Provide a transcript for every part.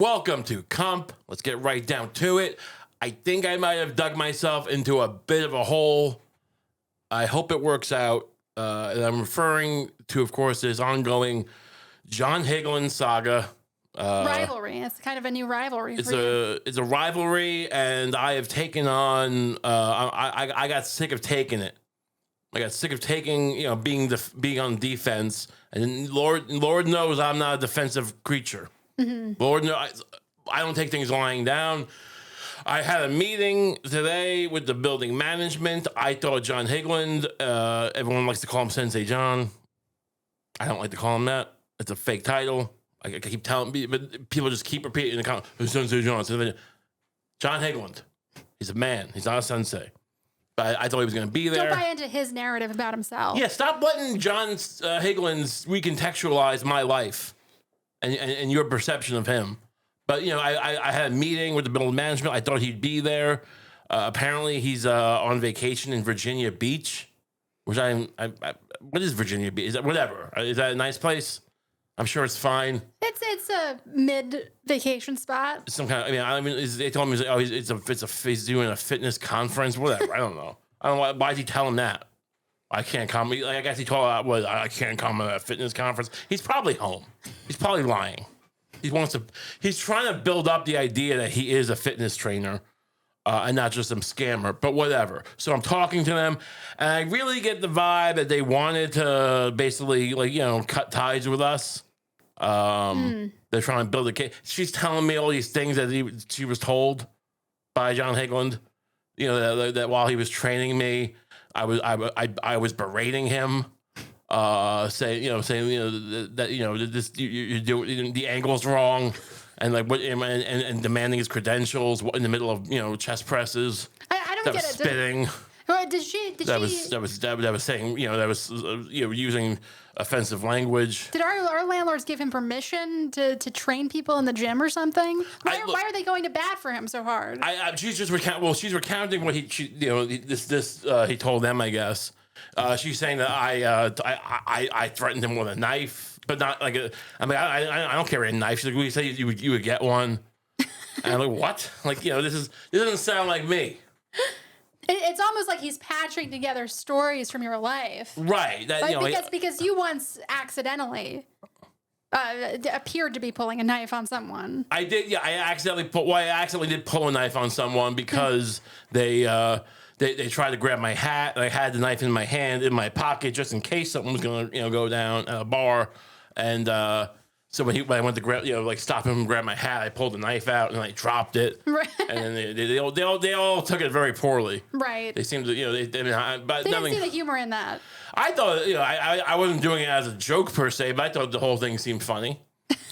Welcome to Kump. Let's get right down to it. I think I might have dug myself into a bit of a hole. I hope it works out. And I'm referring to, of course, this ongoing John Higland saga. Rivalry. It's kind of a new rivalry. It's a rivalry, and I have taken on. I got sick of taking it. I got sick of taking, being on defense. And Lord knows I'm not a defensive creature. Mm-hmm. Lord knows I don't take things lying down. I had a meeting today with the building management. I thought John Higland, everyone likes to call him Sensei John. I don't like to call him that. It's a fake title. I keep telling people, but people just keep repeating the comment. Sensei John. John Higland. He's a man. He's not a sensei. But I thought he was going to be there. Don't buy into his narrative about himself. Yeah, stop letting John Higland recontextualize my life and your perception of him. But, I had a meeting with the building management. I thought he'd be there. Apparently, he's on vacation in Virginia Beach, which what is Virginia Beach? Is that whatever? Is that a nice place? I'm sure it's fine. It's a mid-vacation spot. Some kind of, they told me he's doing a fitness conference, whatever. I don't know. Why did he tell him that? I can't come. I guess he told I can't come to a fitness conference. He's probably home. He's probably lying. He's trying to build up the idea that he is a fitness trainer and not just some scammer, but whatever. So I'm talking to them, and I really get the vibe that they wanted to basically, cut ties with us. They're trying to build a case. She's telling me all these things that she was told by John Higland. That while he was training me, I was berating him, saying that you're doing the angle's wrong, and and demanding his credentials in the middle of chest presses. I don't get it. Spitting. Did she? That was saying using offensive language. Did our landlords give him permission to train people in the gym or something? Why are they going to bat for him so hard? She's just she's recounting what he told them, I guess. She's saying that I threatened him with a knife, but not like I don't carry a knife. She's like, we said you would get one. And I'm like, what? This doesn't sound like me. It's almost like he's patching together stories from your life, right? Because you once accidentally appeared to be pulling a knife on someone. I did. Yeah, I accidentally did pull a knife on someone because they tried to grab my hat. I had the knife in my hand in my pocket just in case something was going to go down at a bar, and. So when I went to grab, stop him and grab my hat, I pulled the knife out and I dropped it. Right. And then they all took it very poorly. Right. They seemed to, but they didn't see the humor in that. I thought, I wasn't doing it as a joke per se, but I thought the whole thing seemed funny.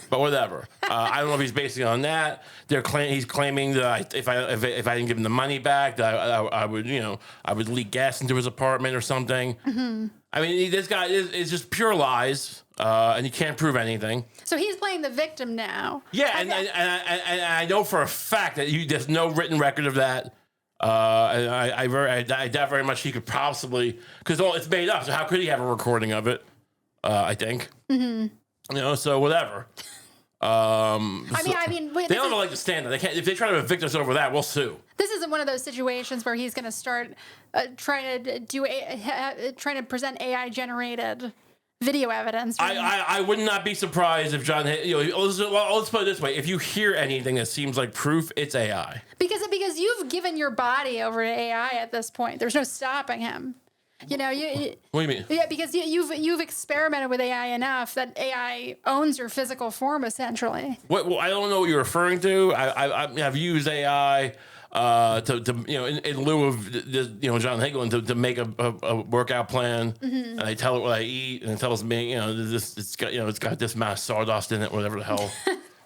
But whatever. I don't know if he's basing it on that. He's claiming that if I didn't give him the money back, that I would leak gas into his apartment or something. Mm-hmm. I mean, this guy is just pure lies, and you can't prove anything. So he's playing the victim now. Yeah, and I know for a fact that there's no written record of that. And I doubt very much he could possibly, because it's made up. So how could he have a recording of it? I think. Mm-hmm. So whatever. I mean, they don't like to stand it. They can't. If they try to evict us over that, we'll sue. This isn't one of those situations where he's going to start trying to present AI generated video evidence. I would not be surprised if John. Let's put it this way: if you hear anything that seems like proof, it's AI. Because you've given your body over to AI at this point. There's no stopping him. What do you mean? Yeah, because you've experimented with AI enough that AI owns your physical form essentially. Well, I don't know what you're referring to. I've used AI to in lieu of John Higland to make a workout plan, and I tell it what I eat, and it tells me it's got this amount of sawdust in it, whatever the hell.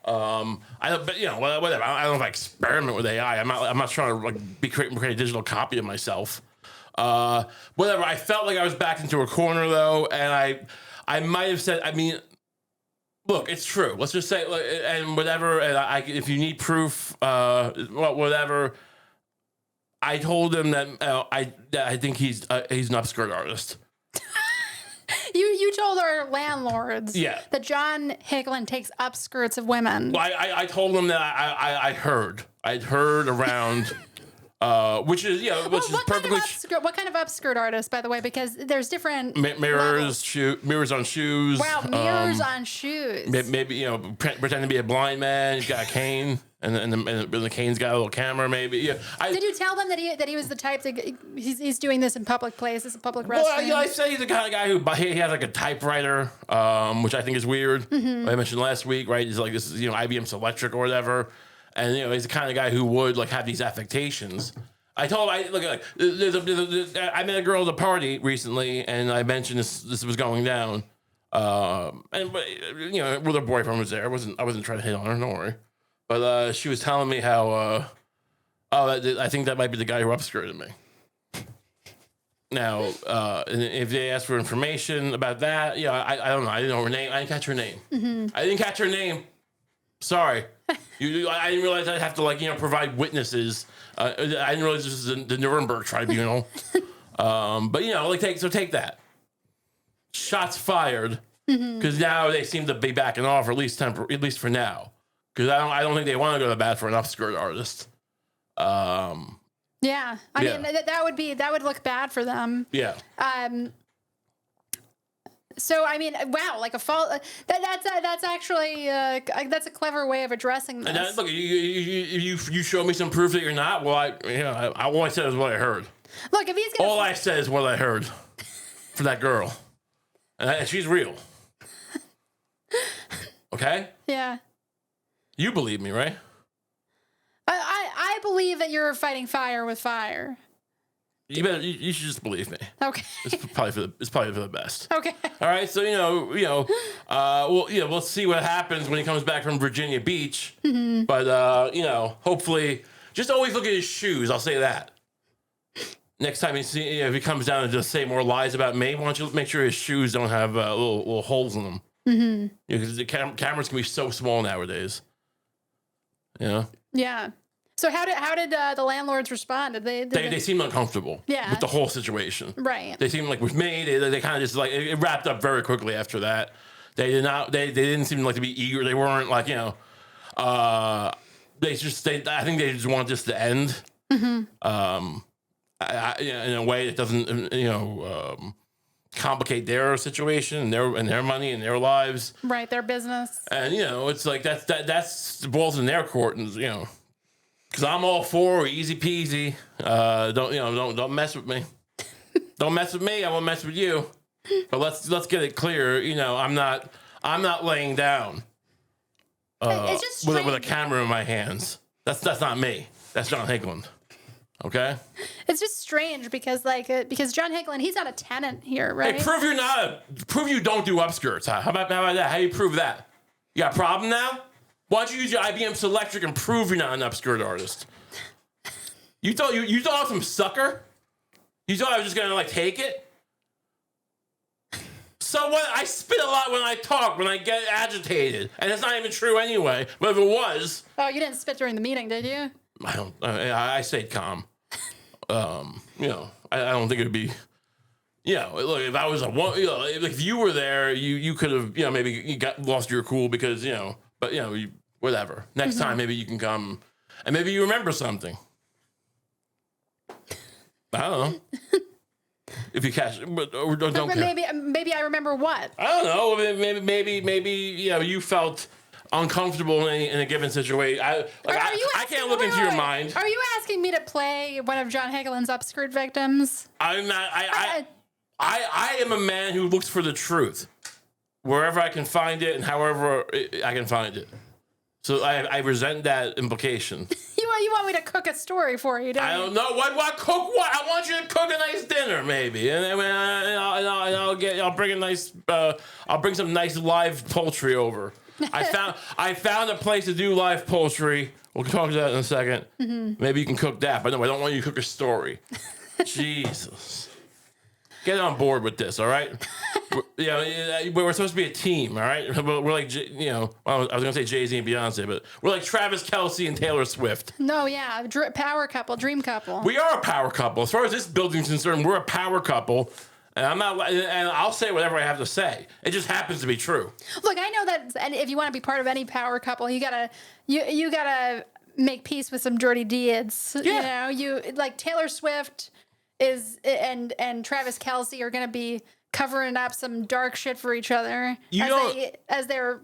Whatever. I don't know if I experiment with AI. I'm not trying to create a digital copy of myself. Whatever. I felt like I was backed into a corner though, and I might have said. I mean, look, it's true. Let's just say, and whatever. And if you need proof, whatever. I told him that I think he's an upskirt artist. You told our landlords that John Higland takes upskirts of women. Well, I told them that I'd heard around, which is which is perfectly. What kind of upskirt artist, by the way? Because there's different mirrors on shoes. Wow, mirrors on shoes. Maybe pretend to be a blind man. He's got a cane. And the cane's got a little camera, maybe. Yeah. Did you tell them that he was the type that he's doing this in public places, in public restrooms? Well, I say he's the kind of guy who he has like a typewriter, which I think is weird. Mm-hmm. I mentioned last week, right? He's like this, IBM Selectric or whatever, and he's the kind of guy who would like have these affectations. I told him, I met a girl at a party recently, and I mentioned this was going down, with her boyfriend was there. I wasn't trying to hit on her. Don't worry. But she was telling me how, I think that might be the guy who upskirted me. Now, if they asked for information about that, I don't know. I didn't know her name. I didn't catch her name. Mm-hmm. I didn't catch her name. Sorry. I didn't realize I'd have to provide witnesses. I didn't realize this is the Nuremberg Tribunal. Take that. Shots fired. Because now they seem to be backing off, or at least for now. Because I don't think they want to go to bat for an upskirt artist. I mean that would look bad for them. Yeah. So I mean, wow, like a fault. That's actually that's a clever way of addressing this. And look, you show me some proof that you're not. Well, all I said is what I heard. Look, if he's gonna I said is what I heard for that girl, and she's real. Okay. Yeah. You believe me, right? I believe that you're fighting fire with fire. You should just believe me. Okay. It's probably for the best. Okay. All right. So we'll see what happens when he comes back from Virginia Beach. Mm-hmm. But hopefully, just always look at his shoes. I'll say that. Next time if he comes down and just say more lies about me, why don't you make sure his shoes don't have little holes in them? Mm-hmm. Because the cameras can be so small nowadays. Yeah. So how did the landlords respond? They seemed uncomfortable. Yeah. With the whole situation. Right. They seemed like with me. They kind of just it wrapped up very quickly after that. They did not. They didn't seem like to be eager. They weren't like I think they just want this to end. Mm-hmm. In a way that doesn't complicate their situation and their money and their lives. Right, their business. And it's like that's the ball's in their court, and because I'm all for easy peasy. Don't mess with me. Don't mess with me. I won't mess with you. But let's get it clear. I'm not laying down. It's just with a camera in my hands. That's not me. That's John Higland. Okay. It's just strange because John Higland, he's not a tenant here, right? Hey, prove you don't do upskirts. Huh? How about that? How do you prove that? You got a problem now? Why don't you use your IBM Selectric and prove you're not an upskirt artist? You thought I was some sucker? You thought I was just gonna take it? So what? I spit a lot when I talk, when I get agitated, and it's not even true anyway. But if it was, you didn't spit during the meeting, did you? I don't. I stayed calm. I don't think it would be. Look, if I was if you were there, you could have, maybe you lost your cool because, but whatever. Next time, maybe you can come, and maybe you remember something. I don't know. If you catch, but don't. Maybe I remember what. I don't know. Maybe you felt uncomfortable in a given situation. I can't look into your mind. Are you asking me to play one of John Higland's upskirt victims? I'm not. I am a man who looks for the truth wherever I can find it and however I can find it. So I resent that implication. You want me to cook a story for you, don't you? I don't know. What cook what? I want you to cook a nice dinner, maybe, and then I'll bring a nice. I'll bring some nice live poultry over. I found a place to do live poultry. We'll talk about that in a second. Mm-hmm. Maybe you can cook that, but no, I don't want you to cook a story. Jesus. Get on board with this, all right? We're supposed to be a team, all right? We're like, I was going to say Jay-Z and Beyonce, but we're like Travis Kelce and Taylor Swift. No, yeah, power couple, dream couple. We are a power couple. As far as this building's concerned, we're a power couple. And I'll say whatever I have to say. It just happens to be true. Look, I know that, and if you want to be part of any power couple, you gotta make peace with some dirty deeds. Yeah. You like Taylor Swift and Travis Kelce are gonna be covering up some dark shit for each other as their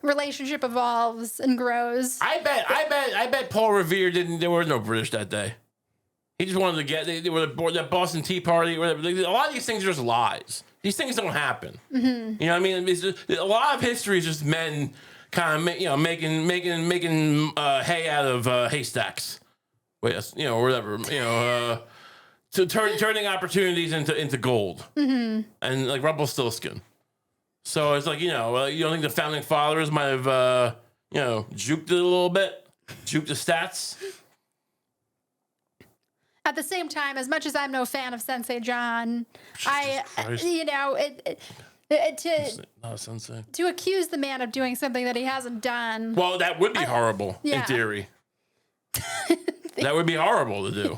relationship evolves and grows. I bet Paul Revere there was no British that day. He just wanted to get. They were that Boston Tea Party, whatever. A lot of these things are just lies. These things don't happen. Mm-hmm. You know what I mean? It's just, a lot of history is just men kind of making hay out of haystacks. Whatever. So turning opportunities into gold. Mm-hmm. And like Rumpelstiltskin. So it's like you don't think the founding fathers might have juked it a little bit, juked the stats. At the same time, as much as I'm no fan of Sensei John, to accuse the man of doing something that he hasn't done. Well, that would be horrible in theory. That would be horrible to do.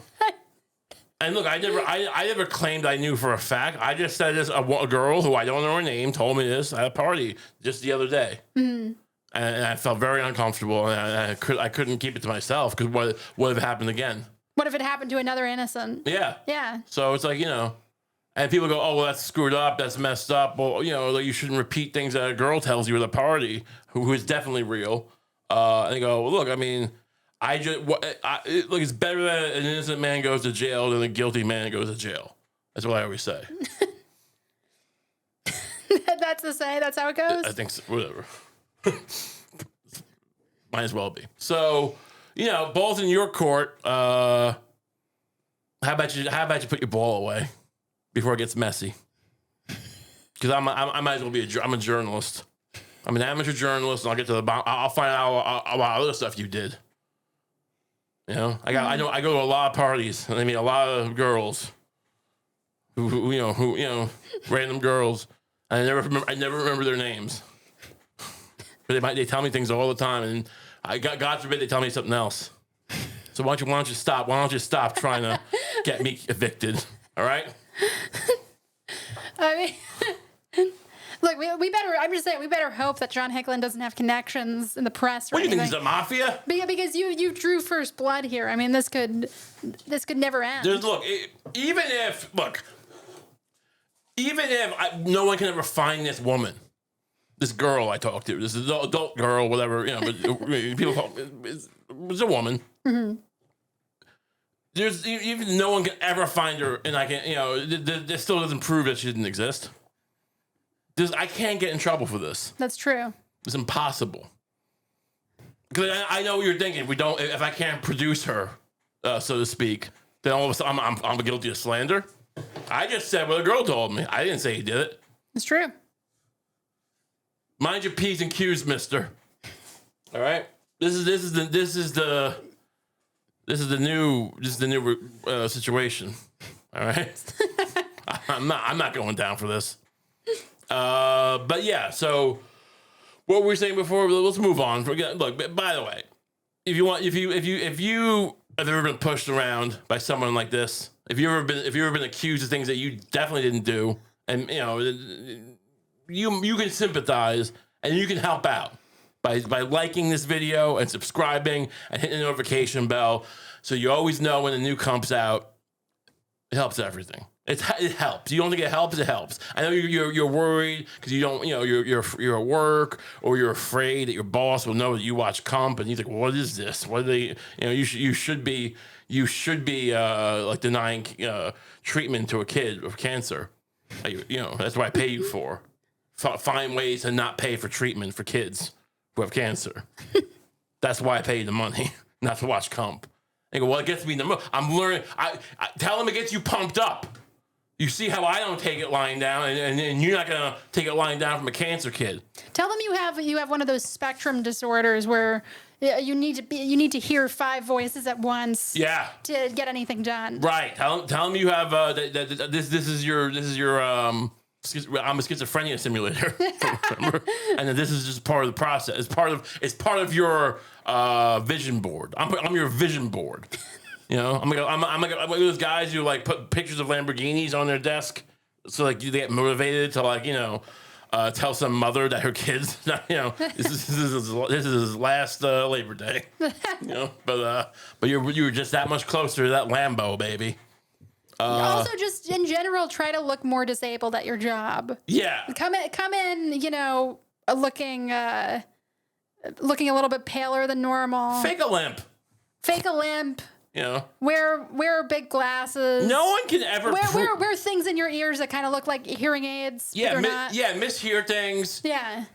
And look, I never claimed I knew for a fact. I just said this. A girl who I don't know her name told me this at a party just the other day, and I felt very uncomfortable. And I couldn't keep it to myself because what if it happened again? What if it happened to another innocent? Yeah. Yeah. So it's like, and people go, oh, well, that's screwed up. That's messed up. Well, like you shouldn't repeat things that a girl tells you at a party who is definitely real. And they go, well, look, I mean, look, it's better that an innocent man goes to jail than a guilty man goes to jail. That's what I always say. That's how it goes? I think so. Whatever. Might as well be. So, balls in your court. How about you put your ball away before it gets messy? Because I might as well be I'm a journalist. I'm an amateur journalist, and I'll get to the bottom. I'll find out about other stuff you did. I go to a lot of parties, and I meet a lot of girls who random girls. And I never remember their names. But they tell me things all the time, and God forbid they tell me something else. So why don't you stop? Why don't you stop trying to get me evicted? All right. I mean, look, we better. I'm just saying, we better hope that John Higland doesn't have connections in the press. Or what do you anything. think? He's a mafia? Because you drew first blood here. I mean, this could never end. Even if no one can ever find this woman. This girl I talked to, this adult girl, whatever, but people call it's a woman. Mm-hmm. Even no one can ever find her, and I can, this still doesn't prove that she didn't exist. I can't get in trouble for this. That's true. It's impossible. Because I know what you're thinking. If I can't produce her, so to speak, then all of a sudden I'm guilty of slander. I just said what a girl told me. I didn't say he did it. It's true. Mind your P's and Q's, mister. All right. This is the new situation. All right. I'm not going down for this. But yeah. So what were we saying before? Let's move on. Look. By the way, if you have ever been pushed around by someone like this, if you've ever been accused of things that you definitely didn't do, and you can sympathize and you can help out by liking this video and subscribing and hitting the notification bell, so you always know when the new Kump's out. It helps everything. It helps. You don't think it helps? It helps. I know you're worried because you don't you're at work, or you're afraid that your boss will know that you watch Kump, and he's like, what is this? What are they? You should be like denying treatment to a kid with cancer. That's what I pay you for. Find ways to not pay for treatment for kids who have cancer. That's why I pay you the money, not to watch Kump. They go, well, it gets me in the mood. I'm learning. I tell them it gets you pumped up. You see how I don't take it lying down, and you're not gonna take it lying down from a cancer kid. Tell them you have one of those spectrum disorders where you need to hear 5 voices at once. Yeah. To get anything done. Right. Tell them you have this is your I'm a schizophrenia simulator. Remember? And then this is just part of the process. It's part of your vision board. I'm your vision board. I'm like those guys who like put pictures of Lamborghinis on their desk So like you get motivated to like tell some mother that her kid's not, this is his last Labor Day, but you were just that much closer to that Lambo, baby. Also, just in general, try to look more disabled at your job. Yeah, come in, looking a little bit paler than normal. Fake a limp. Wear big glasses. No one can ever wear things in your ears that kind of look like hearing aids. Yeah, mishear things. Yeah.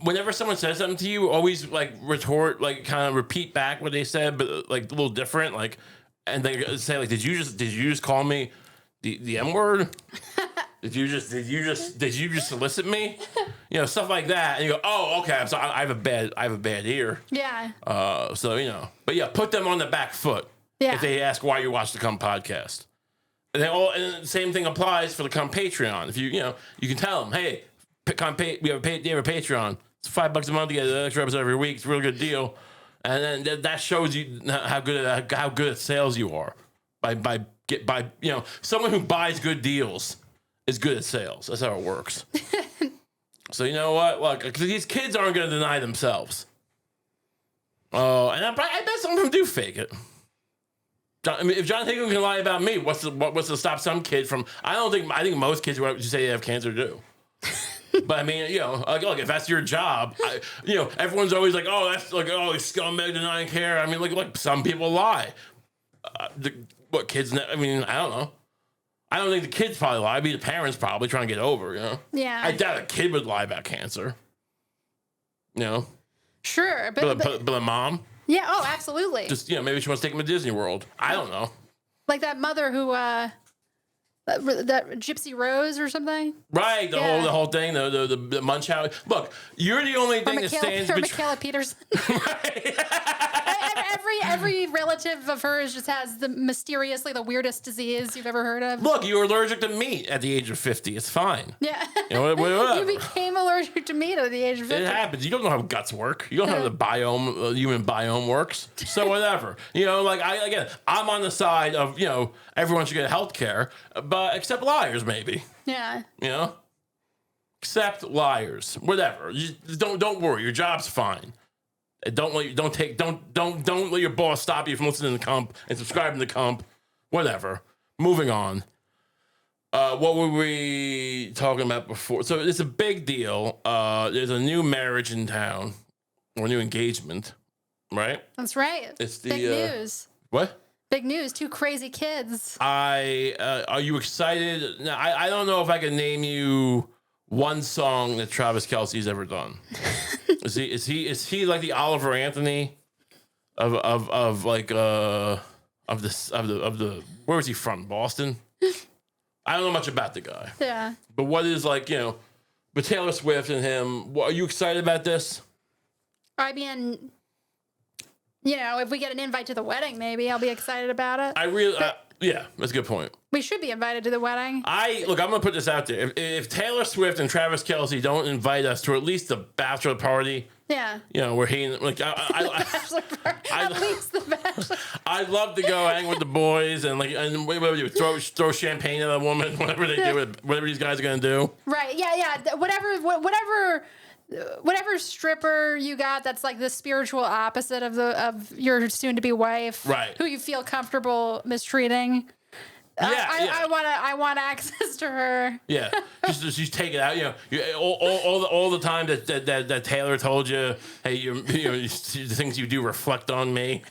Whenever someone says something to you, always like retort, like kind of repeat back what they said, but like a little different. Like, and they say like, did you just call me the M word? Did you just solicit me? Stuff like that. And you go, oh, okay. I'm sorry. I have a bad ear. Yeah. But yeah, put them on the back foot. Yeah. If they ask why you watch the Kump podcast, and the same thing applies for the Kump Patreon. If you can tell them, hey, we have a Patreon. It's $5 a month to get an extra episode every week. It's a real good deal, and then that shows you how good at sales you are by someone who buys good deals is good at sales. That's how it works. So you know what? Look, because these kids aren't going to deny themselves. Oh, and I bet some of them do fake it. If John Higland can lie about me, what's to stop some kid from? I think most kids who say they have cancer do. But I mean, look, if that's your job, everyone's always like, oh, that's like, oh, scumbag denying care. I mean, like some people lie. What kids? I mean, I don't know. I don't think the kids probably lie. The parents probably trying to get over. Yeah. I doubt a kid would lie about cancer. Sure, but a mom. Yeah. Oh, absolutely. Just maybe she wants to take him to Disney World. I don't know. Like that mother who that Gypsy Rose or something. Right. The whole thing. The Munchausen. Look, you're the only thing that stands between. Michaela Peterson. Right. Every relative of hers just has mysteriously the weirdest disease you've ever heard of. Look, you were allergic to meat at the age of 50. It's fine. Yeah. Whatever. You became allergic to meat at the age of 50. It happens. You don't know how guts work. You don't know how the human biome works. So whatever. I'm on the side of, everyone should get health care, but except liars, maybe. Yeah. Except liars. Whatever. Don't worry. Your job's fine. Don't let your boss stop you from listening to Kump and subscribing to Kump. Whatever. Moving on. What were we talking about before? So it's a big deal. There's a new marriage in town, or a new engagement, right? That's right. It's the big news. What? Big news. 2 crazy kids. Are you excited? Now, I don't know if I can name you one song that Travis Kelce's ever done. Is he like the Oliver Anthony of the where was he from? Boston? I don't know much about the guy. Yeah. But what is but Taylor Swift and him, are you excited about this? I mean, if we get an invite to the wedding, maybe I'll be excited about it. Yeah, that's a good point. We should be invited to the wedding. I'm going to put this out there. If Taylor Swift and Travis Kelce don't invite us to at least the bachelor party, yeah, where he at least the bachelor. I'd love to go hang with the boys and whatever you throw champagne at a woman, whatever they do, whatever these guys are going to do. Right? Yeah. Whatever stripper you got that's like the spiritual opposite of your soon-to-be wife, right? Who you feel comfortable mistreating. I want access to her. Yeah, she's taking out. All the time that Taylor told you, hey, the things you do reflect on me.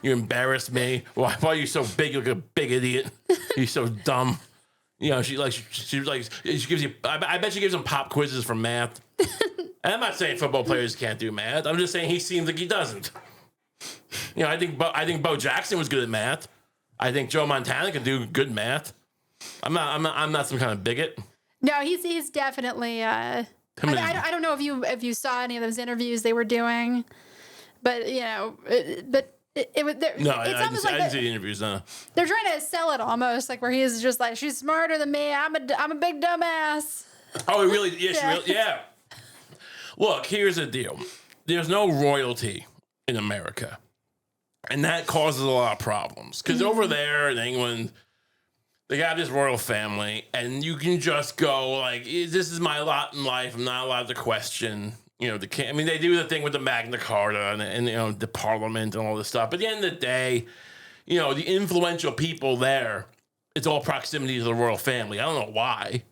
You embarrass me. Why are you so big? You're like a big idiot. You're so dumb. She gives you. I bet she gives him pop quizzes for math. And I'm not saying football players can't do math. I'm just saying he seems like he doesn't. I think Bo Jackson was good at math. I think Joe Montana can do good math. I'm not some kind of bigot. No, he's definitely. I don't know if you saw any of those interviews they were doing, but it was. No, I didn't see the interviews. No. They're trying to sell it almost like where he's just like, she's smarter than me. I'm a big dumbass. Oh, really? Yeah, yeah. Look, here's the deal. There's no royalty in America. And that causes a lot of problems. Because over there in England, they got this royal family, and you can just go like, "This is my lot in life. I'm not allowed to question." I mean, they do the thing with the Magna Carta and the Parliament and all this stuff. But at the end of the day, the influential people there, it's all proximity to the royal family. I don't know why.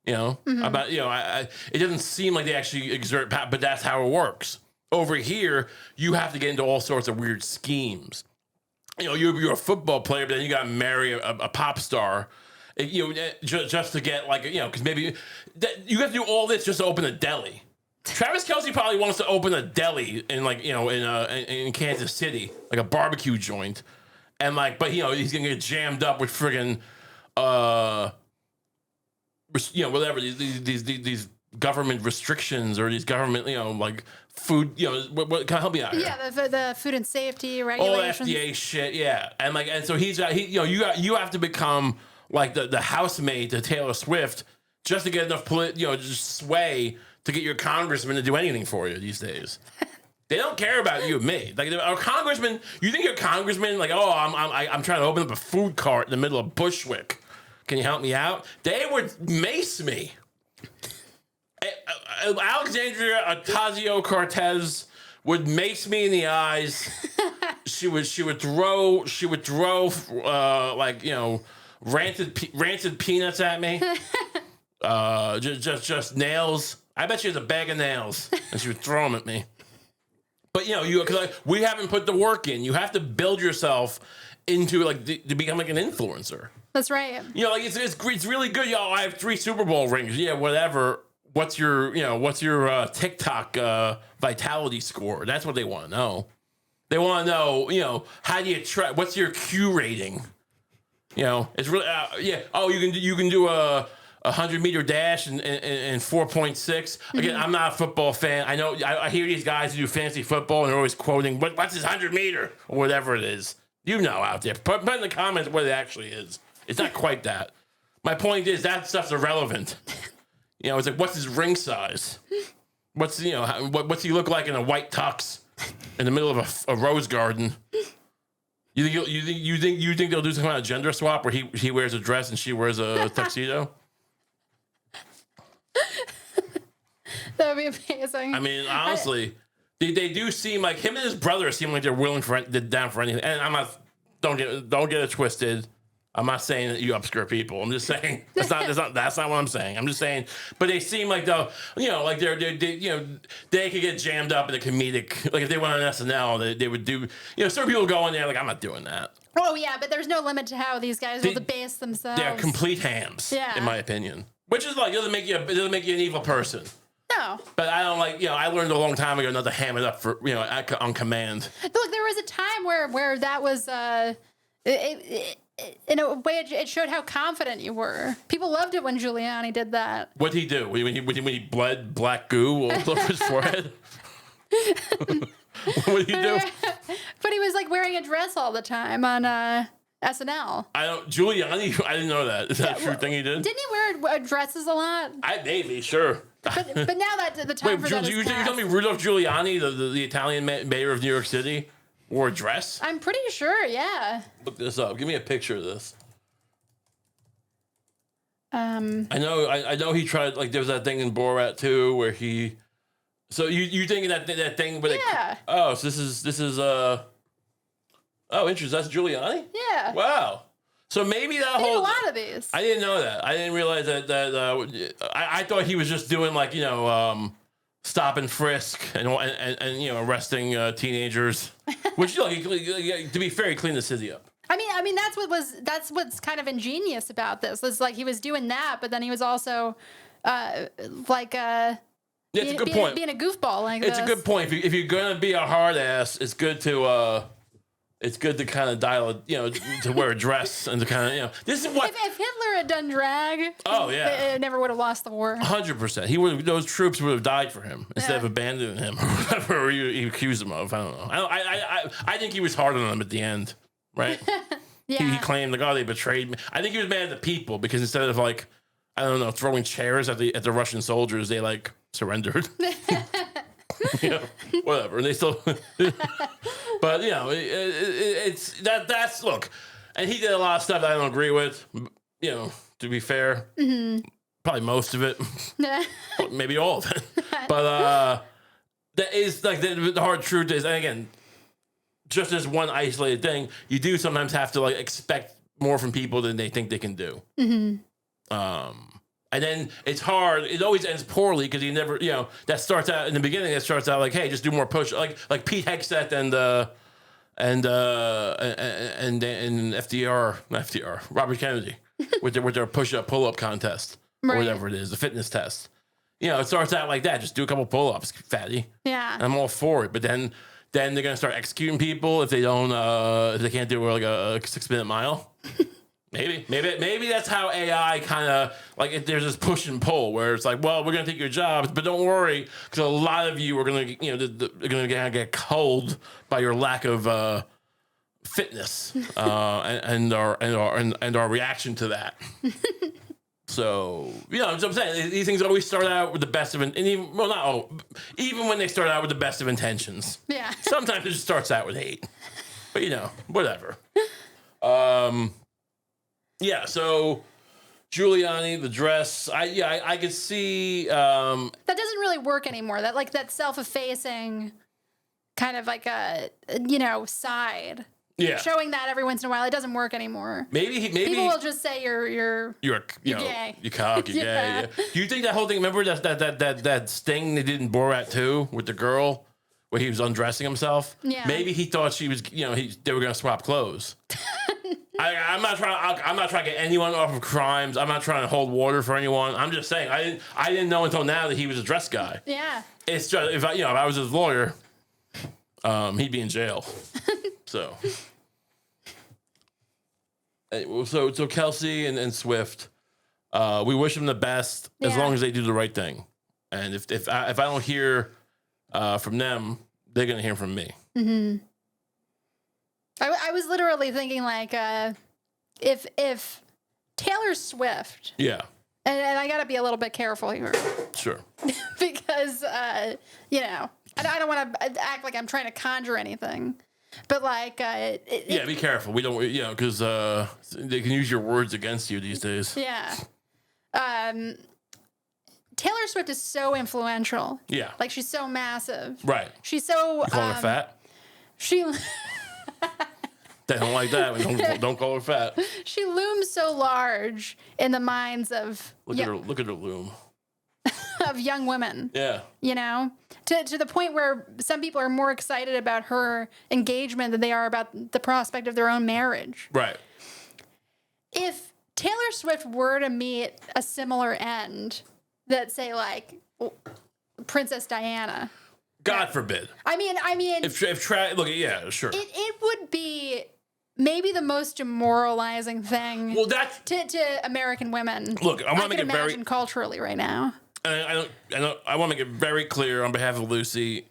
It doesn't seem like they actually exert power, but that's how it works. Over here, you have to get into all sorts of weird schemes. You're a football player, but then you got to marry a pop star. Just to get because maybe you have to do all this just to open a deli. Travis Kelce probably wants to open a deli in Kansas City, like a barbecue joint, and but he's gonna get jammed up with friggin' whatever these government restrictions or these government food what can I help me out here? Yeah, the food and safety regulations, all FDA shit, yeah, and so you have to become like the housemaid to Taylor Swift just to get enough just sway to get your congressman to do anything for you these days. They don't care about you and me. Like our congressman, you think your congressman I'm trying to open up a food cart in the middle of Bushwick. Can you help me out? They would mace me. Alexandria Ocasio-Cortez would mace me in the eyes. She would throw rancid peanuts at me. Just nails. I bet she has a bag of nails, and she would throw them at me. But we haven't put the work in. You have to build yourself into to become like an influencer. That's right. It's really good. I have 3 Super Bowl rings. Yeah, whatever. What's your TikTok vitality score? That's what they want to know. They want to know, how do you try? What's your Q rating? It's really Oh, you can do a 100-meter dash in 4.6. Again, I'm not a football fan. I know I hear these guys who do fantasy football and they're always quoting what's his 100-meter or whatever it is. Out there. Put in the comments what it actually is. It's not quite that. My point is that stuff's irrelevant. It's like, what's his ring size? What's what's he look like in a white tux in the middle of a rose garden? You think they'll do some kind of gender swap where he wears a dress and she wears a tuxedo? That would be amazing. I mean, honestly, they do seem like him and his brother seem like they're down for anything. And I'm not. Don't get it twisted. I'm not saying that you upskirt people. I'm just saying that's not what I'm saying. I'm just saying, but they seem like they could get jammed up in a comedic. Like if they went on SNL, they would do. Certain people go in there like I'm not doing that. Oh yeah, but there's no limit to how these guys will debase themselves. They're complete hams, in my opinion. Which is doesn't make you an evil person. No. But I don't I learned a long time ago not to ham it up for on command. Look, there was a time where that was in a way, it showed how confident you were. People loved it when Giuliani did that. What'd he do? When he bled black goo all over his forehead? What'd he do? But he was wearing a dress all the time on SNL. Giuliani, I didn't know that. Is that a true thing he did? Didn't he wear dresses a lot? Maybe, sure. But now that the time for that is you tell me Rudolph Giuliani, the Italian mayor of New York City, wore a dress? I'm pretty sure, yeah. Look this up. Give me a picture of this. I know he tried, there was that thing in Borat too where he. So you thinking that thing where so this is oh, interesting. That's Giuliani? Yeah. Wow. So maybe that whole. A lot of these. I didn't know that. I didn't realize that. I thought he was just doing stop and frisk and arresting teenagers, which to be fair, he cleaned the city up. I mean that's what's kind of ingenious about this. It's he was doing that, but then he was also it's a good point. Being a goofball It's a good point. If you're gonna be a hard ass, it's good to kind of dial it, to wear a dress and to kind of, This is what. If Hitler had done drag, it never would have lost the war. 100%. Those troops would have died for him instead of abandoning him or whatever you accused him of. I don't know. I think he was hard on them at the end, right? Yeah. He claimed they betrayed me. I think he was mad at the people because instead of throwing chairs at the Russian soldiers, they surrendered. Whatever. They still, but it's that's look, and he did a lot of stuff that I don't agree with. you know, to be fair, probably most of it, maybe all of it. But that is like the hard truth is, and again, just as one isolated thing, you do sometimes have to like expect more from people than they think they can do. And then it's hard. It always ends poorly because you never, you know, that starts out in the beginning. That starts out like, hey, just do more push, like Pete Hegseth and FDR, not FDR, Robert Kennedy with their push-up, pull-up contest or whatever it is, the fitness test. You know, it starts out like that. Just do a couple pull-ups, fatty. Yeah, I'm all for it. But then they're gonna start executing people if they don't, if they can't do like a 6-minute mile. Maybe that's how AI kind of like there's this push and pull where it's like, well, we're gonna take your jobs, but don't worry because a lot of you are gonna, you know, they're gonna get culled by your lack of fitness and our reaction to that. So you know, what I'm saying these things always start out with the best of even when they start out with the best of intentions. Yeah. Sometimes it just starts out with hate, but you know, whatever. Yeah, so Giuliani, the dress, I could see that doesn't really work anymore. That self-effacing kind of like a, you know, side. Yeah. Showing that every once in a while, it doesn't work anymore. Maybe people will just say you're gay. You're cock, you're gay. Yeah. Do you think that whole thing, remember that sting they did in Borat 2 with the girl where he was undressing himself? Yeah. Maybe he thought she was, you know, they were gonna swap clothes. I'm not trying to get anyone off of crimes. I'm not trying to hold water for anyone. I'm just saying I didn't know until now that he was a dress guy. Yeah. It's just if I was his lawyer, he'd be in jail. So Kelce and Swift, we wish them the best as long as they do the right thing. And if I don't hear from them, they're gonna hear from me. Mm-hmm. I was literally thinking like if Taylor Swift, and I got to be a little bit careful here, sure, because you know I don't want to act like I'm trying to conjure anything, but like be careful. We don't, you know, because they can use your words against you these days. Yeah. Taylor Swift is so influential. Yeah, like she's so massive. Right. She's so. You calling her fat? She. They don't like that. Don't call her fat. She looms so large in the minds of look at her loom of young women. Yeah, you know, to the point where some people are more excited about her engagement than they are about the prospect of their own marriage. Right. If Taylor Swift were to meet a similar end, that say like Princess Diana. God forbid. I mean, if look, yeah, sure. It would be maybe the most demoralizing thing. Well, that's to American women. Look, I want to make it very culturally right now. I want to make it very clear on behalf of Lucy.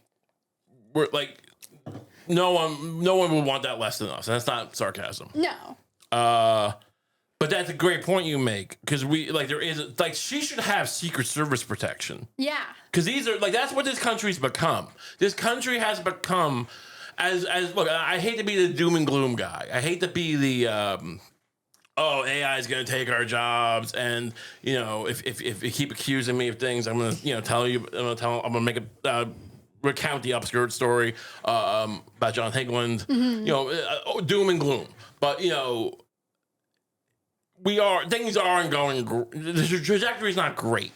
We're like, no one would want that less than us, and that's not sarcasm. No. But that's a great point you make because she should have Secret Service protection. Yeah. Because these are that's what this country's become. This country has become as look. I hate to be the doom and gloom guy. I hate to be the AI is going to take our jobs, and you know if you keep accusing me of things, I'm going to tell you. I'm going to make a recount the upskirt story about John Higland. Mm-hmm. Doom and gloom, but things aren't going. The trajectory is not great,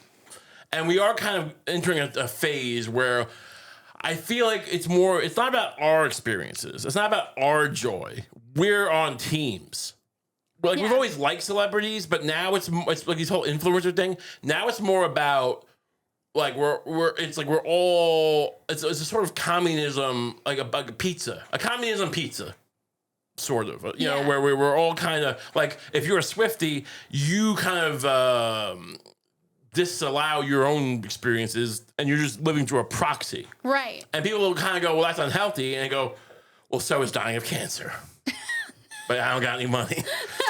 and we are kind of entering a phase where I feel like it's not about our experiences. It's not about our joy. We're on teams. We've always liked celebrities, but now it's like this whole influencer thing. Now it's more about it's a sort of communism, like a pizza, a communism pizza. Sort of, where we were all kind of like, if you're a Swiftie, you kind of disallow your own experiences and you're just living through a proxy. Right. And people will kind of go, well, that's unhealthy. And they go, well, so is dying of cancer. But I don't got any money.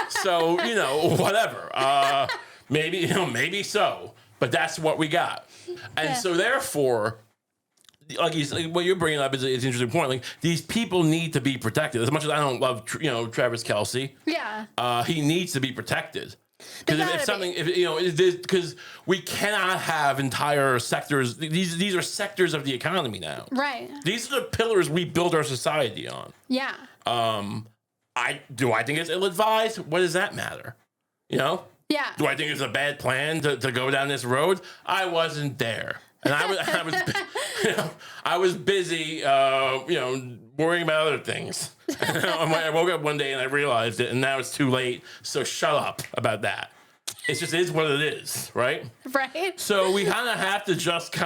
So, whatever. Maybe so. But that's what we got. And so therefore, like what you're bringing up is an interesting point. Like, these people need to be protected. As much as I don't love, Travis Kelce. Yeah. He needs to be protected. Because we cannot have entire sectors. These are sectors of the economy now. Right. These are the pillars we build our society on. Yeah. I think it's ill-advised? What does that matter? You know? Yeah. Do I think it's a bad plan to go down this road? I wasn't there. And I was busy, worrying about other things. I woke up one day and I realized it, and now it's too late. So shut up about that. It just is what it is, right? Right. So we kind of have to just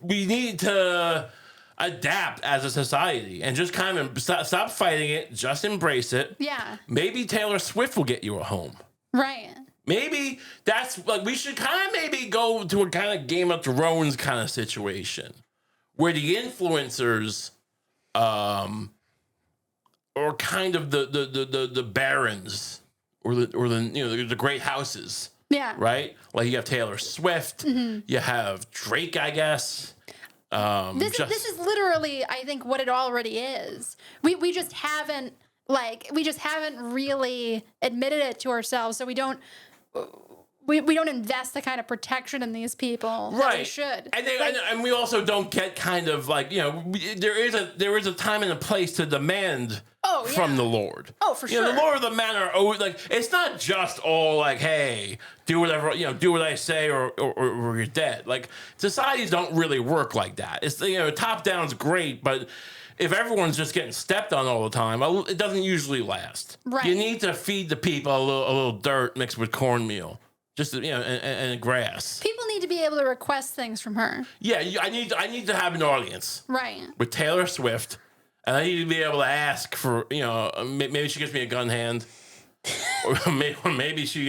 we need to adapt as a society and just kind of stop fighting it. Just embrace it. Yeah. Maybe Taylor Swift will get you a home. Right. Maybe that's like we should kind of maybe go to a kind of Game of Thrones kind of situation where the influencers or kind of the barons or the great houses. Yeah. Right? Like you have Taylor Swift, you have Drake, I guess. This is literally, I think, what it already is. We just haven't really admitted it to ourselves, so we don't invest the kind of protection in these people that we should. And we also don't get kind of like, there is a time and a place to demand from the Lord. Oh, for sure. The Lord of the Manor, it's not just all like, hey, do whatever, do what I say or you're dead. Like, societies don't really work like that. It's, top down's great, but if everyone's just getting stepped on all the time, it doesn't usually last. Right. You need to feed the people a little dirt mixed with cornmeal. Just and grass. People need to be able to request things from her. Yeah, I need to have an audience. Right. With Taylor Swift, and I need to be able to ask for maybe she gives me a gun hand, or maybe she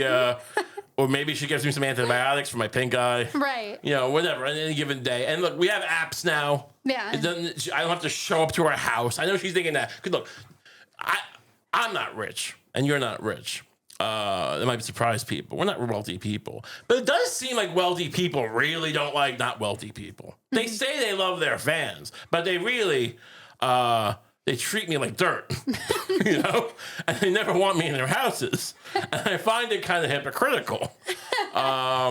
gives me some antibiotics for my pink eye. Right. Whatever on any given day. And look, we have apps now. Yeah. I don't have to show up to her house. I know she's thinking that. Cause look, I'm not rich, and you're not rich. That might surprise people. We're not wealthy people. But it does seem like wealthy people really don't like not wealthy people. They say they love their fans, but they really, they treat me like dirt, and they never want me in their houses. And I find it kind of hypocritical. But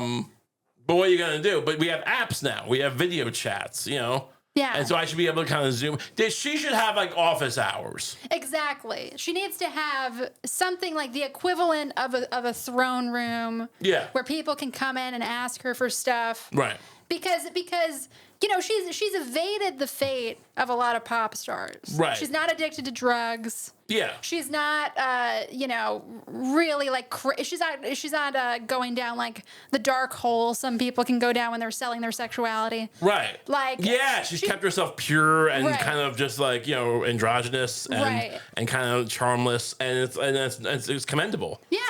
what are you going to do? But we have apps now. We have video chats, Yeah. And so I should be able to kind of zoom. She should have like office hours. Exactly. She needs to have something like the equivalent of a throne room. Yeah. Where people can come in and ask her for stuff. Right. Because she's evaded the fate of a lot of pop stars. Right. She's not addicted to drugs. Yeah. She's not really like she's not going down like the dark hole some people can go down when they're selling their sexuality. Right. Like she's kept herself pure and kind of just like, androgynous and kind of charmless, and it's commendable. Yeah.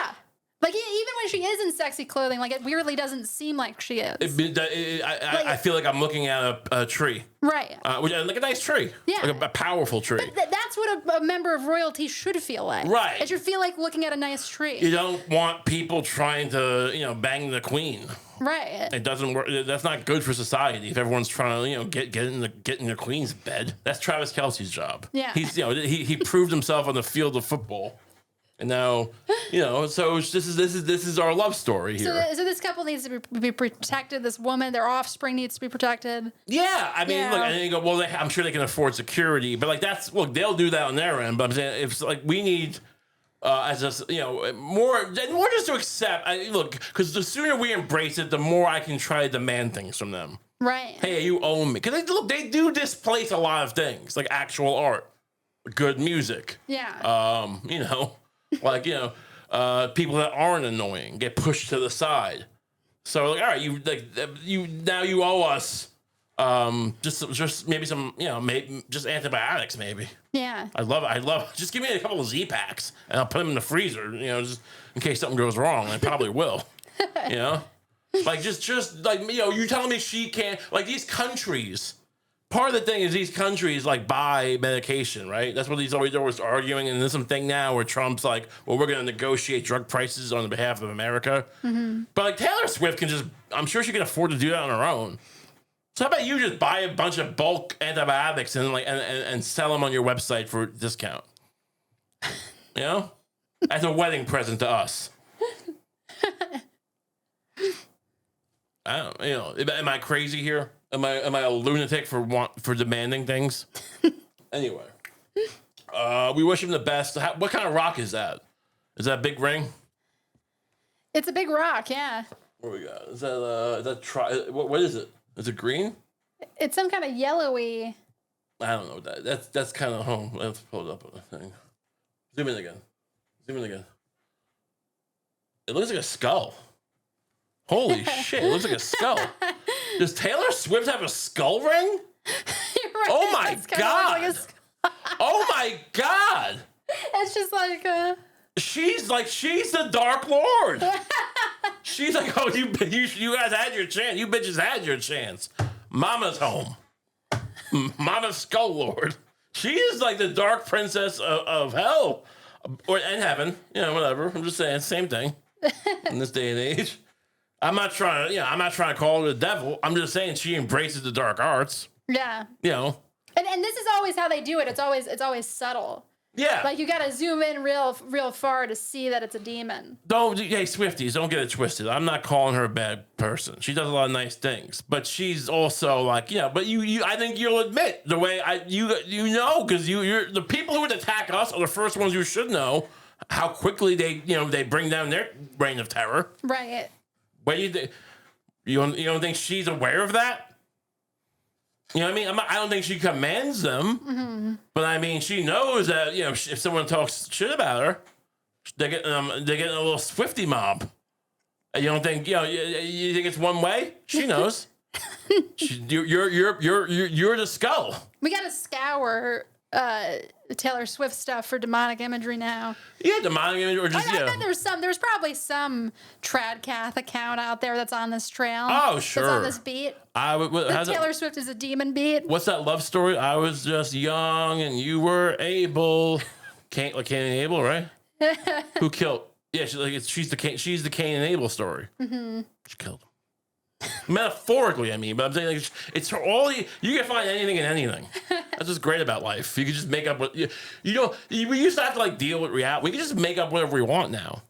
Like, even when she is in sexy clothing, like, it weirdly doesn't seem like she is. I feel like I'm looking at a tree. Right. Like a nice tree. Yeah. Like a powerful tree. But that's what a member of royalty should feel like. Right. It should feel like looking at a nice tree. You don't want people trying to, bang the queen. Right. It doesn't work. That's not good for society if everyone's trying to, get in the queen's bed. That's Travis Kelce's job. Yeah. He's, he proved himself on the field of football. And now, so this is our love story here. So this couple needs to be protected. This woman, their offspring needs to be protected. Yeah, I mean, look, and then you go, well, I'm sure they can afford security, but like they'll do that on their end. But I'm saying if like we need, more just to accept. Because the sooner we embrace it, the more I can try to demand things from them. Right. Hey, you owe me. Because they do displace a lot of things, like actual art, good music. Yeah. Like, people that aren't annoying get pushed to the side. So, like, all right, you owe us just maybe some, just antibiotics, maybe. Yeah. I love just give me a couple of Z-Packs and I'll put them in the freezer, just in case something goes wrong. And I probably will, Like, just like, you telling me she can't, like, these countries. Part of the thing is these countries like buy medication, right? That's what he's always arguing. And there's some thing now where Trump's like, well, we're going to negotiate drug prices on behalf of America. Mm-hmm. But like Taylor Swift I'm sure she can afford to do that on her own. So how about you just buy a bunch of bulk antibiotics and sell them on your website for a discount? As a wedding present to us. I don't, you know, am I crazy here? Am I a lunatic for demanding things? Anyway, we wish him the best. What kind of rock is that? Is that a big ring? It's a big rock, yeah. What we got? Is that what is it? Is it green? It's some kind of yellowy. I don't know what that's kind of home. Let's pull it up on the thing. Zoom in again. It looks like a skull. Holy shit! It looks like a skull. Does Taylor Swift have a skull ring? Right, oh my god! Oh my god! It's just like she's the Dark Lord. She's like, oh, you guys had your chance. You bitches had your chance. Mama's home. Mama's Skull Lord. She is like the Dark Princess of hell, and heaven. You know, whatever. I'm just saying, same thing. In this day and age, I'm not trying to call her the devil. I'm just saying she embraces the dark arts. Yeah. You know. And this is always how they do it. It's always subtle. Yeah. Like you gotta zoom in real far to see that it's a demon. Hey, Swifties, don't get it twisted. I'm not calling her a bad person. She does a lot of nice things, but she's also like, but I think you'll admit the way you know, because you're the people who would attack us are the first ones who should know how quickly they bring down their reign of terror. Right. What do you think? You don't think she's aware of that? You know what I mean? I don't think she commands them, but I mean, she knows that, if someone talks shit about her, they're getting a little Swifty mob. You don't think, you think it's one way? She knows. You're the skull. We gotta scour Taylor Swift stuff for demonic imagery now. Yeah, demonic imagery, or just I bet there's probably some Tradcath account out there that's on this trail. Oh, sure. That's on this beat. Taylor Swift is a demon beat. What's that love story? I was just young and you were able. Cain and Abel, right? Who killed? Yeah, she's the Cain and Abel story. Mm-hmm. She killed him. Metaphorically, I mean, but I'm saying like it's all you can find anything in anything. That's what's great about life. You can just make up what we used to have to like deal with reality. We can just make up whatever we want now.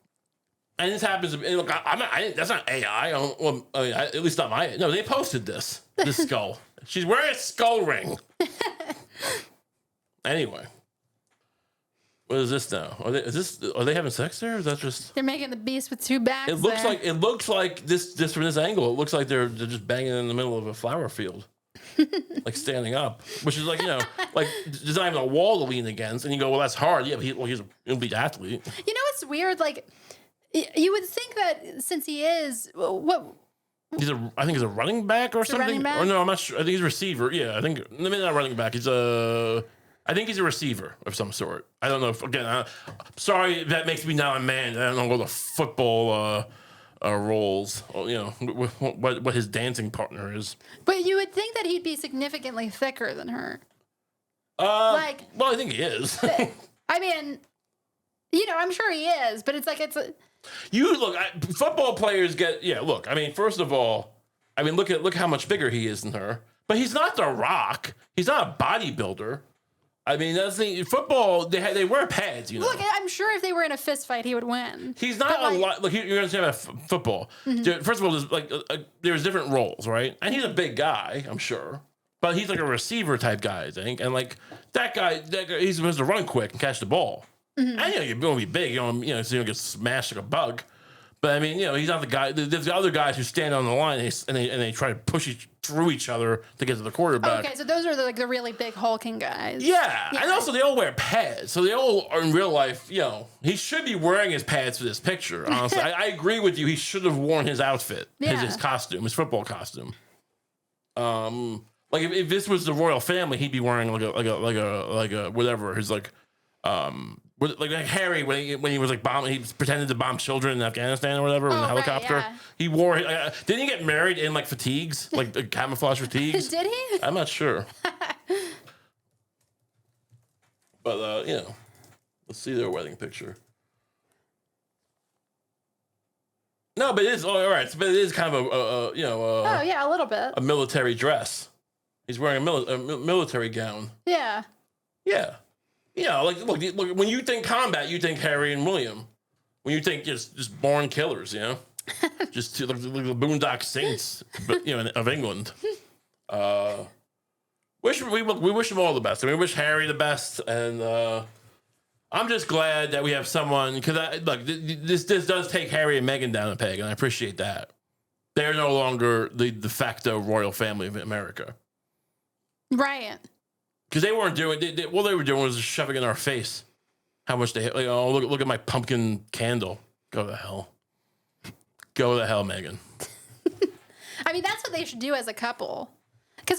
And this happens. And look, that's not AI. At least not my. No, they posted this skull. She's wearing a skull ring. Anyway. What is this now? Are they having sex there? Or is that just? They're making the beast with two backs. It looks like this from this angle. It looks like they're just banging in the middle of a flower field, like standing up, which is like like there's not even a wall to lean against. And you go, well, that's hard. Yeah, but he's an elite athlete. You know what's weird? Like you would think that since he is what. I think he's a running back or something. Running back? Or no, I'm not sure. I think he's a receiver. Yeah, I think maybe not running back. I think he's a receiver of some sort. I don't know. Again, sorry, that makes me now a man. I don't know what the football roles, what his dancing partner is. But you would think that he'd be significantly thicker than her. Well, I think he is. I mean, I'm sure he is, but it's like football players get look. I mean, first of all, look how much bigger he is than her. But he's not The Rock. He's not a bodybuilder. I mean, that's the football. They wear pads, Look, I'm sure if they were in a fist fight, he would win. He's not a lot. Look, you're understand about football. Mm-hmm. First of all, there's different roles, right? And he's a big guy, I'm sure, but he's like a receiver type guy, I think. And like that guy, he's supposed to run quick and catch the ball. Mm-hmm. And you're going to be big, so you don't get smashed like a bug. But I mean, he's not the guy. There's other guys who stand on the line and they try to push through each other to get to the quarterback. Okay, so those are the really big hulking guys. Yeah, and also they all wear pads, so they all are in real life. He should be wearing his pads for this picture. Honestly, I agree with you. He should have worn his outfit, his costume, his football costume. Like if this was the royal family, he'd be wearing like a whatever his like Harry when he was like bombing, he pretended to bomb children in Afghanistan or whatever in the helicopter. Right, yeah. He wore didn't he get married in like fatigues, like camouflage fatigues? Did he? I'm not sure. But let's see their wedding picture. No, but it is all right. But it is kind of a a little bit a military dress. He's wearing a military gown. Yeah. Yeah. Look, when you think combat, you think Harry and William. When you think just born killers, just to the Boondock Saints, but of England. We wish them all the best. I mean, we wish Harry the best, and I'm just glad that we have someone because this does take Harry and Meghan down a peg, and I appreciate that. They're no longer the de facto royal family of America, right? Because they weren't doing. What they were doing was just shoving in our face how much they look at my pumpkin candle. Go to hell. Go to hell, Meghan. I mean, that's what they should do as a couple. Because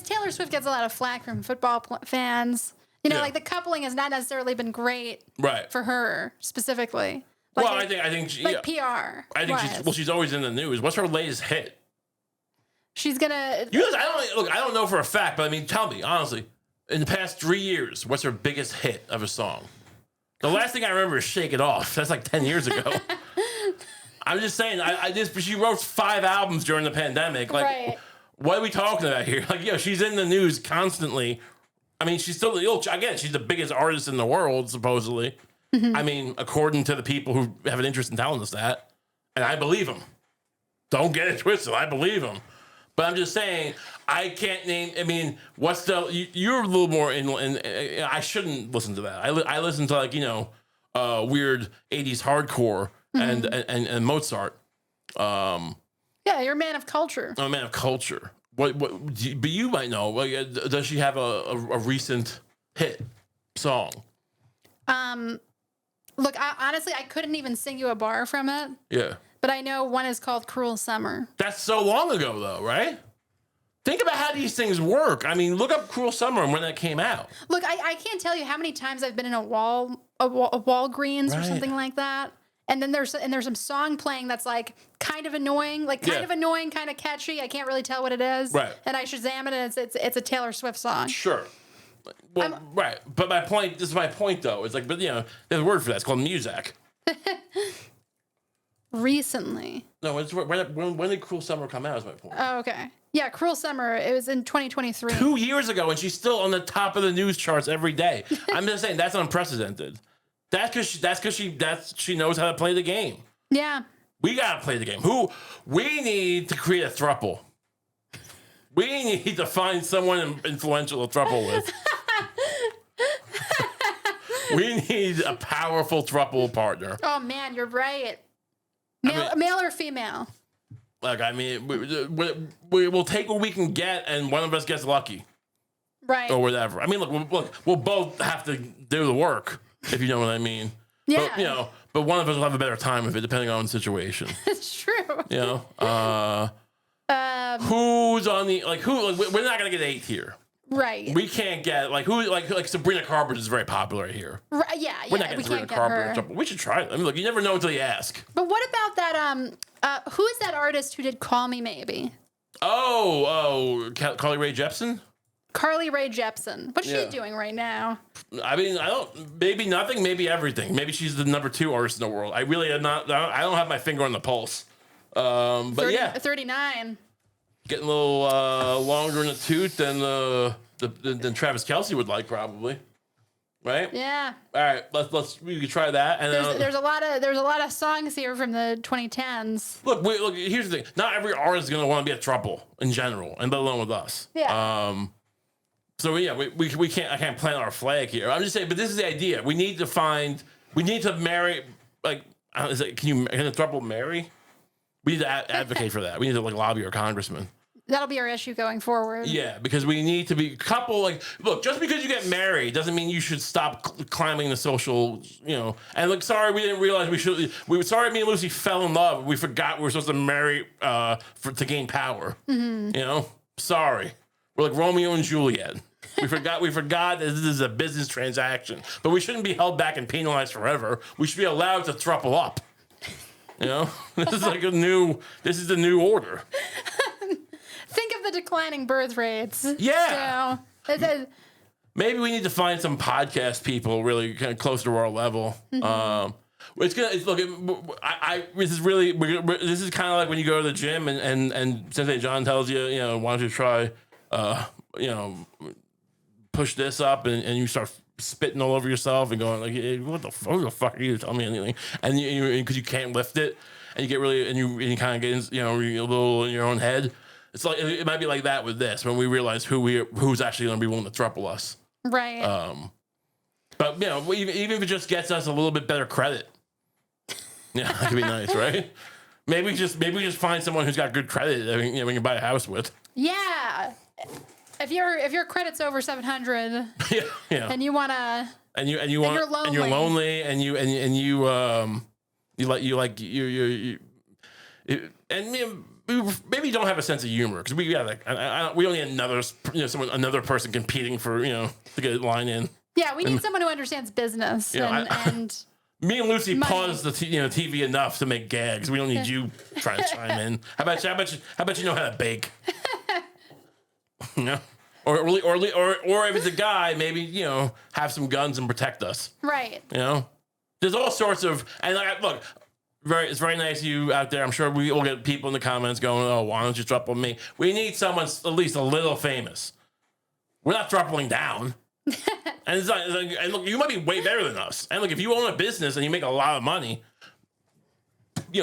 Taylor Swift gets a lot of flack from football fans. Like the coupling has not necessarily been great for her specifically. Like I think she, PR. I think she's always in the news. What's her latest hit? She's gonna. I don't know for a fact, but I mean, tell me honestly. In the past 3 years, what's her biggest hit of a song? The last thing I remember is "Shake It Off." That's like 10 years ago. I'm just saying. She wrote 5 albums during the pandemic. Like, what are we talking about here? Like, she's in the news constantly. I mean, she's still she's the biggest artist in the world, supposedly. Mm-hmm. I mean, according to the people who have an interest in telling us that, and I believe them. Don't get it twisted. I believe them. But I'm just saying, I can't name. I mean, what's you're a little more in. I shouldn't listen to that. I listen to weird 80s hardcore and Mozart. Yeah, you're a man of culture. I'm a man of culture. But you might know. Does she have a recent hit song? Look, honestly, I couldn't even sing you a bar from it. Yeah. But I know one is called "Cruel Summer." That's so long ago, though, right? Think about how these things work. I mean, look up "Cruel Summer" and when that came out. Look, I can't tell you how many times I've been in a Walgreens or something like that. And then there's some song playing that's like kind of annoying, kind of catchy. I can't really tell what it is. Right. And I Shazam it, and it's a Taylor Swift song. Sure. Well, right. But this is my point though. It's like, there's a word for that. It's called music. Recently. No, when did "Cruel Summer" come out? Is my point. Oh, okay. Yeah, "Cruel Summer." It was in 2023. 2 years ago, and she's still on the top of the news charts every day. I'm just saying that's unprecedented. That's because she knows how to play the game. Yeah. We gotta play the game. We need to create a throuple. We need to find someone influential to throuple with. We need a powerful throuple partner. Oh man, you're right. Male or female? Like, I mean, we'll take what we can get, and one of us gets lucky, right? Or whatever. I mean, look, we'll both have to do the work, if you know what I mean. Yeah. But one of us will have a better time with it, depending on the situation. It's true. Who's on the we're not gonna get 8 here. Right. We can't get like Sabrina Carpenter is very popular here. Right. Yeah. We're not getting Sabrina Carpenter. We should try it. I mean, look, you never know until you ask. But what about that? Who is that artist who did "Call Me Maybe"? Carly Rae Jepsen. Carly Rae Jepsen. What's she doing right now? I mean, maybe nothing, maybe everything. Maybe she's the number 2 artist in the world. I really am not. I don't have my finger on the pulse. But 39. Getting a little longer in the tooth than Travis Kelce would like, probably. Right? Yeah. All right, we can try that. And there's a lot of songs here from the 2010s. Look. Here's the thing. Not every artist is gonna want to be a throuple in general, and let alone with us. Yeah. So we can't. I can't plant our flag here. I'm just saying, but this is the idea. We need to marry. Can a throuple marry? We need to advocate for that. We need to lobby our congressman. That'll be our issue going forward. Yeah, because we need to be couple. Look, just because you get married doesn't mean you should stop climbing the social. And sorry, we didn't realize we should. Sorry, me and Lucy fell in love. We forgot we were supposed to marry to gain power. Mm-hmm. Sorry, we're like Romeo and Juliet. We forgot that this is a business transaction, but we shouldn't be held back and penalized forever. We should be allowed to throuple up. This is the new order. Think of the declining birth rates. Yeah. Maybe we need to find some podcast people really kind of close to our level. Mm-hmm. This is kind of like when you go to the gym and Sensei John tells you, why don't you try, push this up and you start spitting all over yourself and going like, hey, what the fuck are you telling me anything? And because you can't lift it, and you get really and you kind of get a little in your own head. It's like it might be like that with this when we realize who's actually going to be willing to throuple us. Right. But even if it just gets us a little bit better credit, that could be nice, right? Maybe just find someone who's got good credit that we can buy a house with. Yeah. If your credit's over 700, and you wanna, and you're lonely, and maybe you don't have a sense of humor because we only another person competing for to get a line in. Yeah, we need someone who understands business and. Me and Lucy pause the TV enough to make gags. We don't need you trying to chime in. How about you know how to bake? Or if it's a guy, maybe have some guns and protect us. Right. There's all sorts of look. It's very nice of you out there. I'm sure we will get people in the comments going, "Oh, why don't you throuple me?" We need someone at least a little famous. We're not throupling down. And it's like, and look, you might be way better than us. And look, if you own a business and you make a lot of money,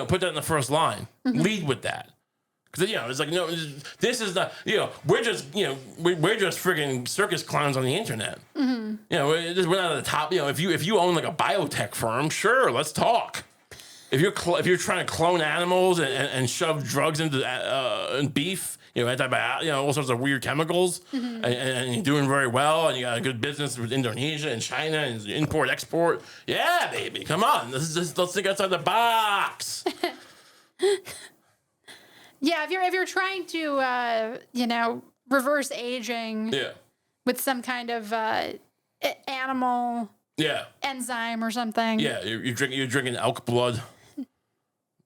put that in the first line. Mm-hmm. Lead with that. Because it's like this is not we're just friggin' circus clowns on the internet. Mm-hmm. We're not at the top. If you own like a biotech firm, sure, let's talk. If you're trying to clone animals and shove drugs into and beef, antibiotics, all sorts of weird chemicals, mm-hmm. and you're doing very well, and you got a good business with Indonesia and China and import export. Yeah, baby, come on, let's think outside the box. Yeah, if you're trying to reverse aging, with some kind of animal enzyme or something. Yeah, you're drinking elk blood.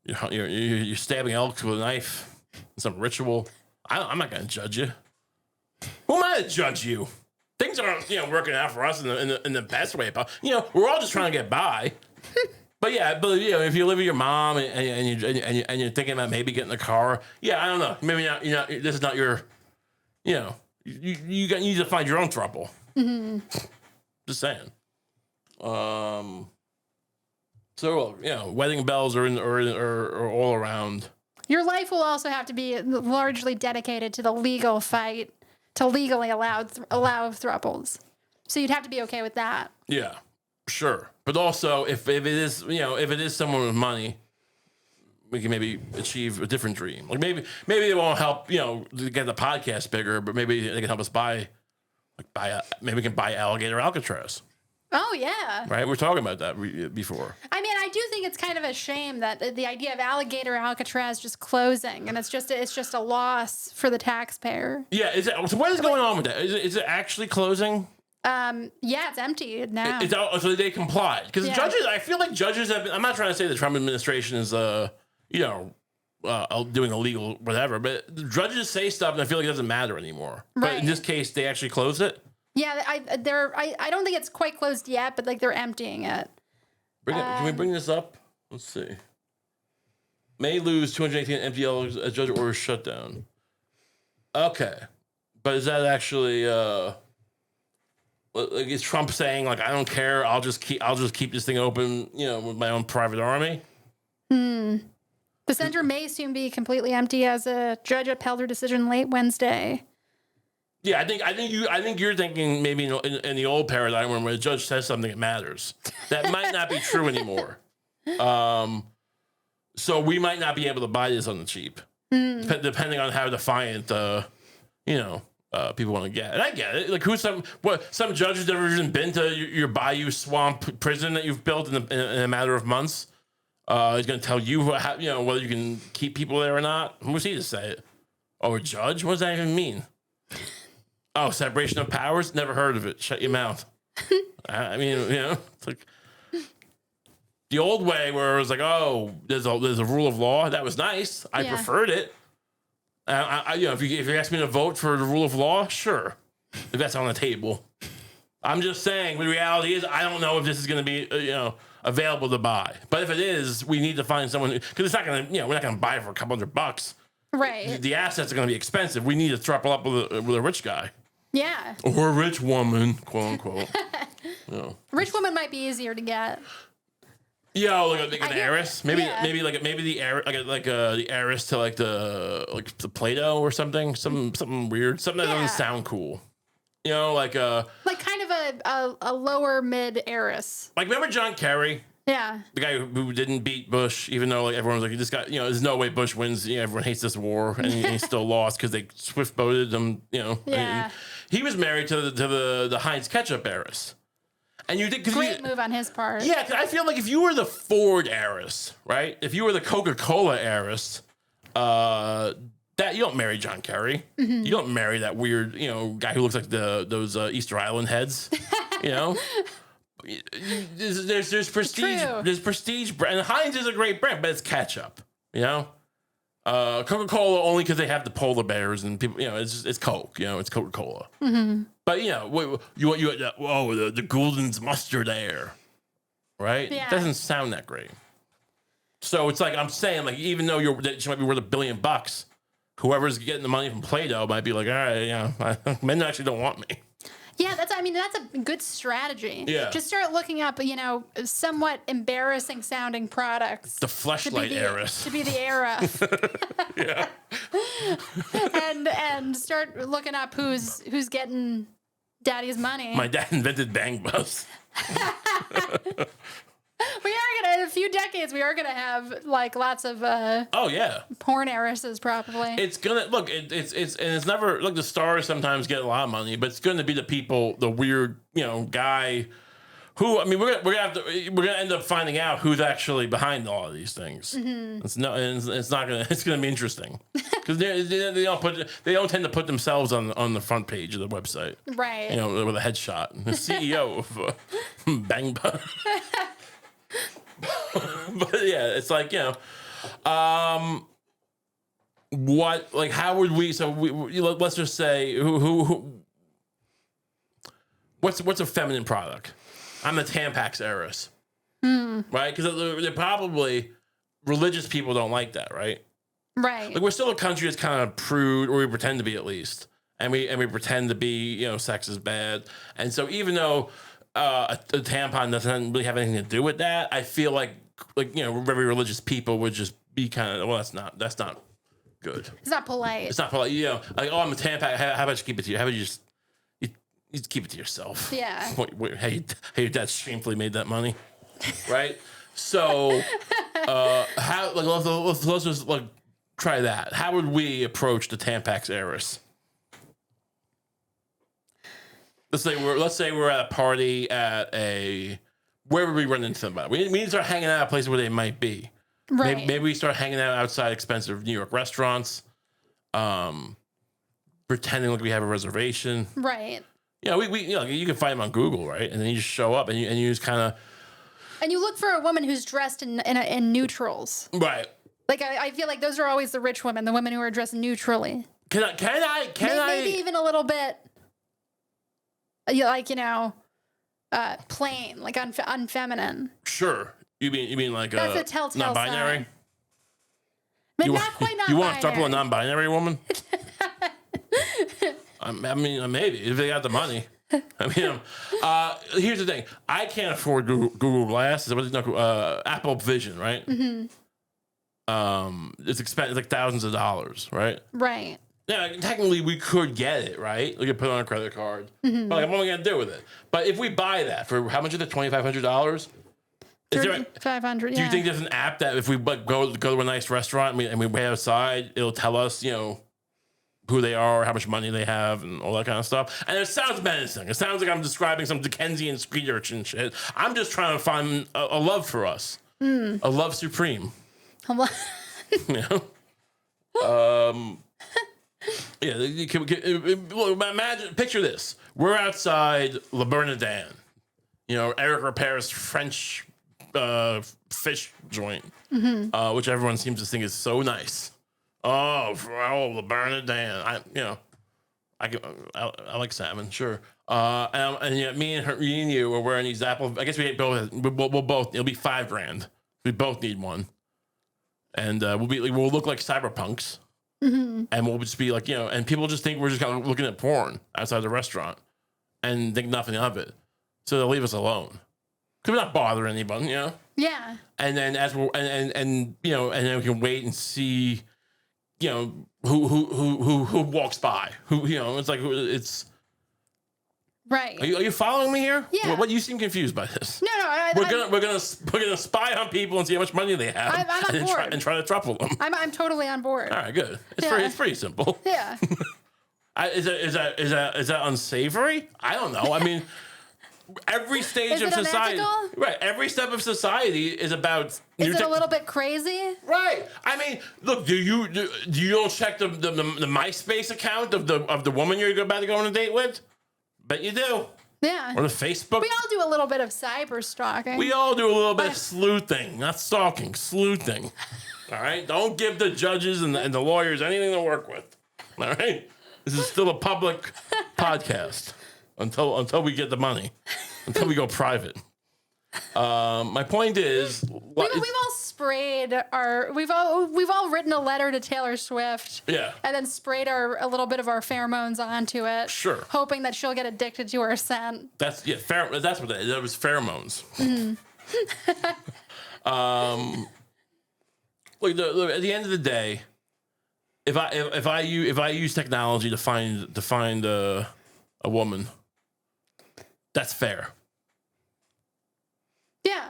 You're stabbing elks with a knife. Some ritual. I'm not gonna judge you. Who am I to judge you? Things aren't working out for us in the best way. We're all just trying to get by. But if you live with your mom and you're thinking about maybe getting a car, I don't know. Maybe not. This is not your. You need to find your own trouble. Mm-hmm. Just saying. So wedding bells are all around. Your life will also have to be largely dedicated to the legal fight to legally allow throuples. So you'd have to be okay with that. Yeah, sure. But also, if it is someone with money, we can maybe achieve a different dream. Like maybe it won't help to get the podcast bigger, but maybe they can help us maybe we can buy Alligator Alcatraz. Oh, yeah. Right? We're talking about that before. I mean, I do think it's kind of a shame that the idea of Alligator Alcatraz just closing, and it's just a loss for the taxpayer. Yeah. So what is going on with that? Is it actually closing? Yeah, it's empty now. So they complied. Because judges, I feel like judges have been, I'm not trying to say the Trump administration is, doing illegal whatever, but the judges say stuff and I feel like it doesn't matter anymore. Right. But in this case, they actually closed it? Yeah, I don't think it's quite closed yet, but they're emptying it. Can we bring this up? Let's see. May lose 218 MPL as judge orders shutdown. Okay, but is that actually is Trump saying I don't care? I'll just keep this thing open, with my own private army? The center may soon be completely empty as a judge upheld her decision late Wednesday. Yeah, I think you're thinking maybe in the old paradigm when a judge says something, it matters. That might not be true anymore. So we might not be able to buy this on the cheap, depending on how defiant, people want to get. And I get it. Like some judge has never even been to your Bayou Swamp prison that you've built in a matter of months. He's going to tell you whether you can keep people there or not. Who's he to say it? Oh, a judge? What does that even mean? Oh, separation of powers? Never heard of it. Shut your mouth. I mean, it's like the old way where it was like, oh, there's a rule of law. That was nice. I preferred it. If you ask me to vote for the rule of law, sure. If that's on the table. I'm just saying, the reality is, I don't know if this is going to be, available to buy. But if it is, we need to find someone because it's not going to, we're not going to buy it for a couple $100. Right. The assets are going to be expensive. We need to throuple up with a rich guy. Yeah. Or a rich woman, quote unquote. Rich woman might be easier to get. Yeah, like an heiress, maybe the heir, the heiress to the Play-Doh or something, something weird, something that doesn't sound cool. Like kind of a lower mid heiress. Like, remember John Kerry? Yeah. The guy who didn't beat Bush, even though everyone was like, this guy, there's no way Bush wins. Everyone hates this war, and he still lost because they swift boated him. Yeah. And he was married to the Heinz ketchup heiress. And you think great move on his part. Yeah, cause I feel like if you were the Ford heiress, right? If you were the Coca-Cola heiress, that you don't marry John Kerry. You don't marry that weird, guy who looks like those Easter Island heads. There's prestige. True. There's prestige brand. And Heinz is a great brand, but it's ketchup. Coca-Cola only because they have the polar bears and people. It's Coke. It's Coca-Cola. But the Gould's mustard air, right? Yeah. It doesn't sound that great. So it's like I'm saying, like, even though she might be worth $1 billion, whoever's getting the money from Play-Doh might be like, all right, men actually don't want me. Yeah, that's a good strategy. Yeah. Just start looking up, somewhat embarrassing sounding products. The Fleshlight heiress. To be the era. Yeah. and start looking up who's getting daddy's money. My dad invented Bang Bus. In a few decades, we are gonna have lots of porn heiresses probably. It's gonna look. It's never look. The stars sometimes get a lot of money, but it's going to be the people, the weird guy who we're gonna end up finding out who's actually behind all of these things. It's gonna be interesting because they don't tend to put themselves on the front page of the website, right? With a headshot, the CEO of Bang Bus. But yeah, it's like, what, like, how would we, so let's just say what's a feminine product? I'm the Tampax heiress, right? Because they're probably, religious people don't like that, right? Right. Like, we're still a country that's kind of prude, or we pretend to be at least, and we pretend to be, sex is bad, and so even though a tampon doesn't really have anything to do with that, I feel like very religious people would just be kind of, well, that's not good. It's not polite. It's not polite. Like, oh, I'm a tampon. How about you keep it to you? How about you just keep it to yourself? Yeah. Hey, your dad shamefully made that money, right? So, let's just try that. How would we approach the Tampax heiress? Let's say we're at a party where would we run into somebody? We need to start hanging out at places where they might be. Right. Maybe we start hanging out outside expensive New York restaurants, pretending like we have a reservation. Right. You can find them on Google, right? And then you just show up and you just kind of. And you look for a woman who's dressed in neutrals. Right. Like I feel like those are always the rich women, the women who are dressed neutrally. Can I? Maybe even a little bit. Plain, like unfeminine. Sure. You mean like that's a telltale non-binary? sign. But not quite non-binary. You want to throuple a non-binary woman? Maybe if they got the money. Here's the thing: I can't afford Google Glass. Apple Vision, right? Mm-hmm. It's expensive. It's like thousands of dollars, right? Right. Yeah, technically we could get it, right? We could put it on a credit card. Mm-hmm. But what am I going to do with it? But if we buy that for how much is it? $2,500. $3,500. Yeah. Do you think there's an app that if we go to a nice restaurant and we wait outside, it'll tell us, who they are, how much money they have, and all that kind of stuff? And it sounds menacing. It sounds like I'm describing some Dickensian street urchin shit. I'm just trying to find a love for us, a love supreme. Yeah, imagine, picture this. We're outside Le Bernardin, Eric Repair's French fish joint, which everyone seems to think is so nice. Oh, Le Bernardin. I like salmon, sure. And me and you are wearing these Apple. I guess we'll both. It'll be $5,000. We both need one, and we'll look like cyberpunks. Mm-hmm. And we'll just be like, and people just think we're just kind of looking at porn outside the restaurant and think nothing of it. So they'll leave us alone. Because we're not bothering anybody, Yeah. And then as we're and then we can wait and see, who walks by. It's like it's right. Are you following me here? Yeah. What you seem confused by this? No. We're gonna spy on people and see how much money they have. I'm on board. And try to trouble them. I'm totally on board. All right, good. It's pretty simple. Yeah. Is that unsavory? I don't know. I mean. Every stage of society, unethical? Right? Every step of society is about. Is it a little bit crazy? Right. I mean, look. Do you don't check the MySpace account of the woman you're about to go on a date with? Bet you do. Yeah. Or the Facebook. We all do a little bit of cyber stalking. We all do a little bit of sleuthing, not stalking, sleuthing. All right. Don't give the judges and the lawyers anything to work with. All right. This is still a public podcast. Until we get the money, until we go private. My point is, we've all sprayed we've all written a letter to Taylor Swift. Yeah. And then sprayed a little bit of our pheromones onto it. Sure. Hoping that she'll get addicted to our scent. That's what that is. That was pheromones. Mm-hmm. Look, at the end of the day, if I use technology to find a woman. That's fair. Yeah.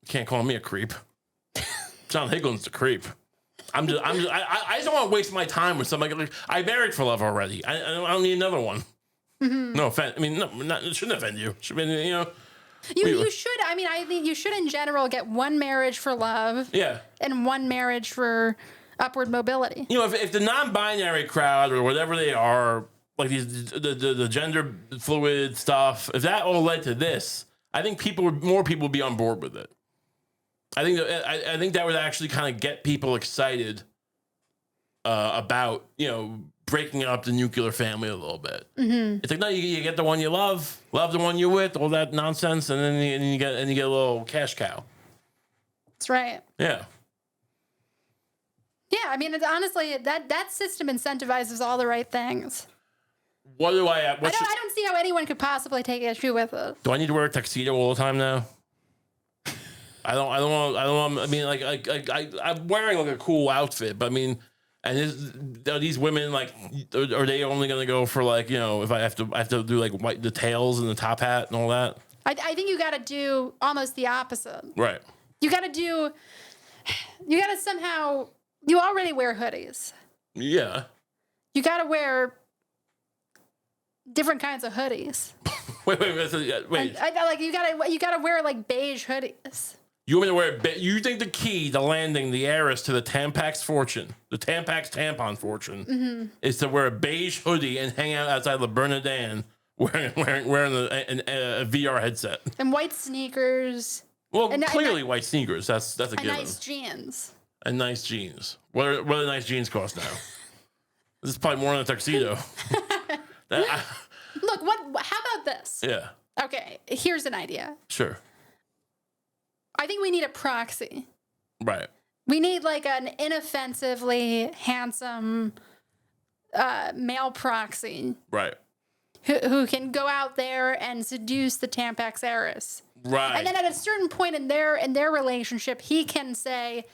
Can't call me a creep. John Higland's a creep. I just don't want to waste my time with somebody. Like, I married for love already. I don't need another one. Mm-hmm. No offense. I mean, it shouldn't offend you. Should be, You should. I mean, I think you should in general get one marriage for love. Yeah. And one marriage for upward mobility. If the non-binary crowd or whatever they are. Like the gender fluid stuff, if that all led to this, I think more people would be on board with it. I think that would actually kind of get people excited about breaking up the nuclear family a little bit. Mm-hmm. It's like no, you get the one you love the one you're with, all that nonsense, and then you get a little cash cow. That's right. Yeah. Yeah, I mean, honestly, that system incentivizes all the right things. What do I have? I don't see how anyone could possibly take issue with it. Do I need to wear a tuxedo all the time now? I don't want. I mean, I'm wearing like a cool outfit, but I mean, and are these women like? Are they only going to go for like if I have to do like the tails and the top hat and all that? I think you got to do almost the opposite. Right. You got to somehow. You already wear hoodies. Yeah. You got to wear different kinds of hoodies. wait. You gotta wear like beige hoodies. You want me to wear? You think the key to landing the heiress to the Tampax fortune, the Tampax tampon fortune, is to wear a beige hoodie and hang out outside La Bernardin wearing a VR headset and white sneakers. Well, clearly white sneakers. That's a given. Nice jeans. And nice jeans. What do nice jeans cost now? This is probably more than a tuxedo. Look, how about this? Yeah. Okay, here's an idea. Sure. I think we need a proxy. Right. We need like an inoffensively handsome male proxy. Right. Who can go out there and seduce the Tampax heiress. Right. And then at a certain point in their relationship, he can say,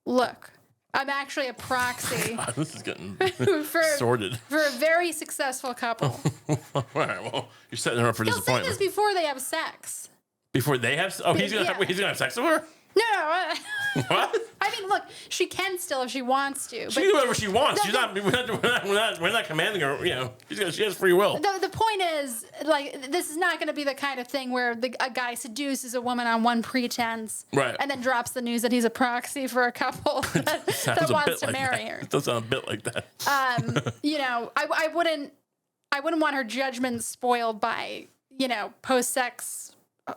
look, I'm actually a proxy. This is getting sorted. For a very successful couple. All right, well, you're setting her up for disappointment. He'll say this before they have sex. Before they have? Oh, he's gonna have sex with her? No. What? I mean, look, she can still if she wants to. She can do whatever she wants. We're not commanding her. She has free will. The point is, like, this is not going to be the kind of thing where a guy seduces a woman on one pretense, right, and then drops the news that he's a proxy for a couple that wants to marry her. It does sound a bit like that. I wouldn't want her judgment spoiled by post-sex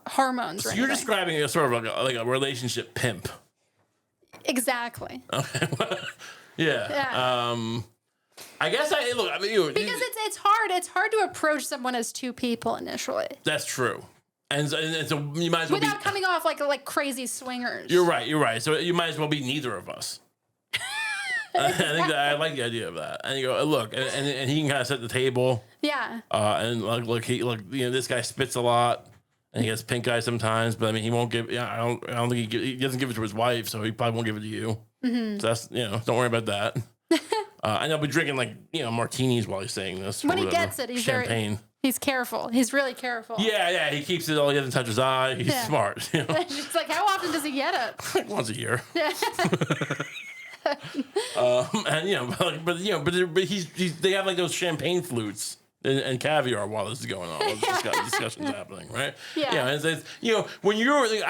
hormones. So you're describing a sort of like a relationship pimp. Exactly. Okay. Yeah. I guess look. I mean, because it's hard. It's hard to approach someone as two people initially. That's true, and so you might as well without coming off like crazy swingers. You're right. So you might as well be neither of us. I think that I like the idea of that. And you go, look, and he can kind of set the table. Yeah. And look, this guy spits a lot, and he gets pink eye sometimes. But I mean, he won't give. Yeah, I don't think he doesn't give it to his wife, so he probably won't give it to you. Mm-hmm. So that's don't worry about that. And he'll be drinking martinis while he's saying this. When he gets it, he's champagne. He's careful. He's really careful. Yeah. He keeps it all. He doesn't touch his eye. He's smart. It's like, how often does he get it? Like once a year. Yeah. But they have like those champagne flutes and caviar while this is going on. While this discussion's happening, right? Yeah. It's when you're in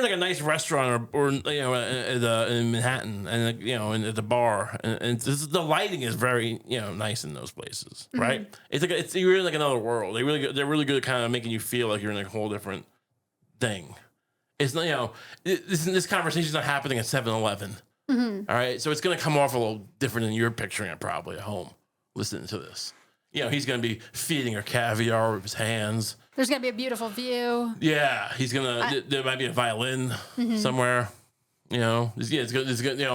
like a nice restaurant or in Manhattan and and at the bar and the lighting is very nice in those places, right? Mm-hmm. You're in like another world. They're really good at kind of making you feel like you're in like a whole different thing. It's this conversation's not happening at 7-Eleven. Mm-hmm. All right, so it's gonna come off a little different than you're picturing it probably at home. Listening to this, he's gonna be feeding her caviar with his hands. There's gonna be a beautiful view. Yeah, he's gonna. There might be a violin somewhere. It's good.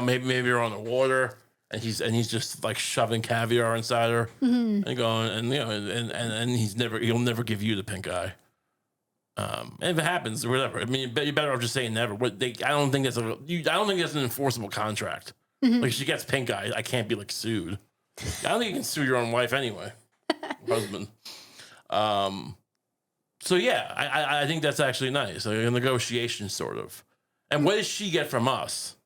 Maybe you're on the water and he's just like shoving caviar inside her and going and he'll never give you the pink eye. And if it happens or whatever, I mean, you're better off just saying never. I don't think that's an enforceable contract. Mm-hmm. Like if she gets pink eye, I can't be like sued. I don't think you can sue your own wife anyway, husband. So yeah, I think that's actually nice, like a negotiation sort of. And what does she get from us?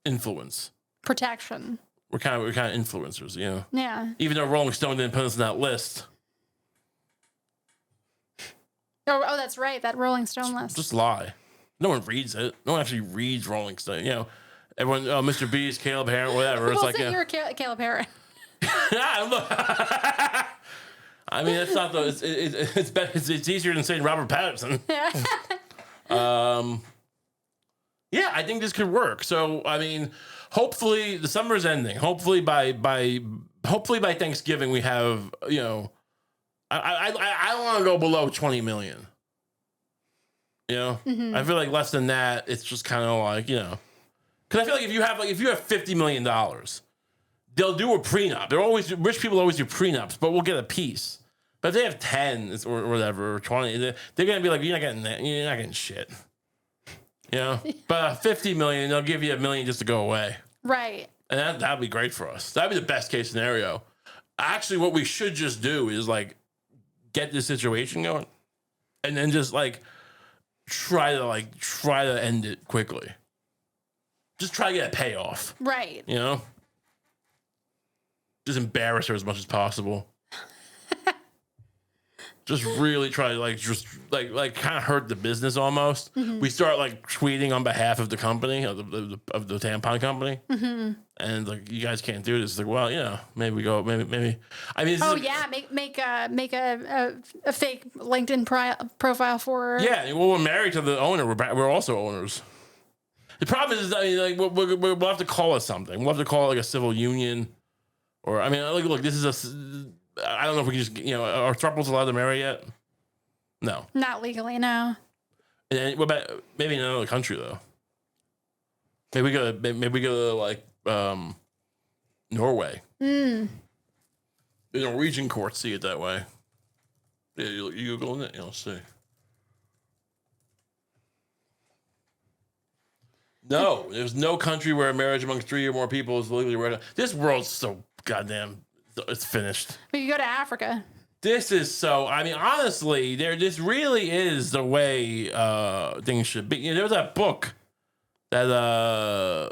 Influence, protection. We're kind of influencers, Yeah. Even though Rolling Stone didn't put us on that list. Oh, that's right. That Rolling Stone list. Just lie. No one reads it. No one actually reads Rolling Stone. Everyone, Mr. Beast, Caleb Harris, whatever. It's like you're Caleb Harris. I mean, it's not the. It's easier than saying Robert Pattinson. Yeah, I think this could work. So I mean, hopefully the summer's ending. Hopefully by Thanksgiving we have I don't want to go below 20 million. Mm-hmm. I feel like less than that, it's just kind of like, because I feel like if you have $50 million, they'll do a prenup. Rich people always do prenups, but we'll get a piece. But if they have 10 or whatever, or 20, they're going to be like, you're not getting shit. But 50 million, they'll give you $1 million just to go away. Right. And that'd be great for us. That'd be the best case scenario. Actually, what we should just do is like, get this situation going and then just like try to end it quickly. Just try to get a payoff. Right. Just embarrass her as much as possible. Just really try to kind of hurt the business almost. Mm-hmm. We start like tweeting on behalf of the company, of the tampon company. Mm-hmm. And like, you guys can't do this. It's like, well, maybe we go, maybe. I mean, make a fake LinkedIn profile for her. Yeah, well, we're married to the owner. We're also owners. The problem is, I mean, like we'll have to call it something. We'll have to call it like a civil union, or I mean, look, this is I don't know if we can just, are Throuples allowed to marry yet? No, not legally, no. And what about maybe in another country though? Maybe we go to like Norway. The Norwegian courts see it that way. Yeah, you Google it, you'll see. No, there's no country where a marriage among 3 or more people is legally right. This world's so goddamn, it's finished. We could go to Africa. This is so, I mean, honestly, this really is the way things should be. There was that book that the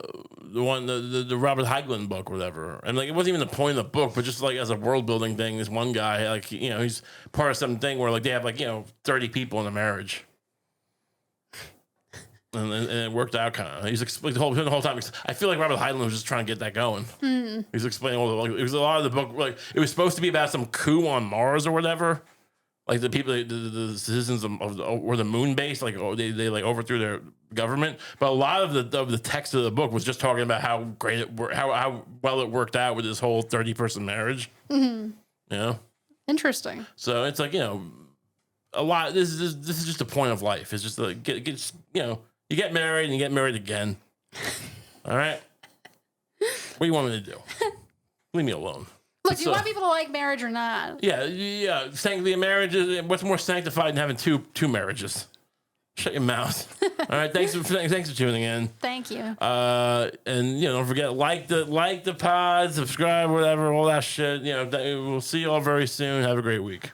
Robert Higland book or whatever, and like it wasn't even the point of the book, but just like as a world building thing, this one guy, like he's part of something where like they have like 30 people in a marriage. And it worked out kind of. He's explaining the whole time. I feel like Robert Higland was just trying to get that going. He's explaining it was a lot of the book. Like it was supposed to be about some coup on Mars or whatever. Like the people, the citizens or the moon base, like they like overthrew their government. But a lot of the text of the book was just talking about how great it worked, how well it worked out with this whole 30-person marriage. Mm-hmm. Interesting. So it's like a lot. This is just the point of life. It's just like you get married and you get married again. All right. What do you want me to do? Leave me alone. Look, do you want people to like marriage or not? Yeah. Sanctity of marriage is what's more sanctified than having two marriages? Shut your mouth. All right. Thanks for tuning in. Thank you. And don't forget like the pod, subscribe, whatever, all that shit. We'll see you all very soon. Have a great week.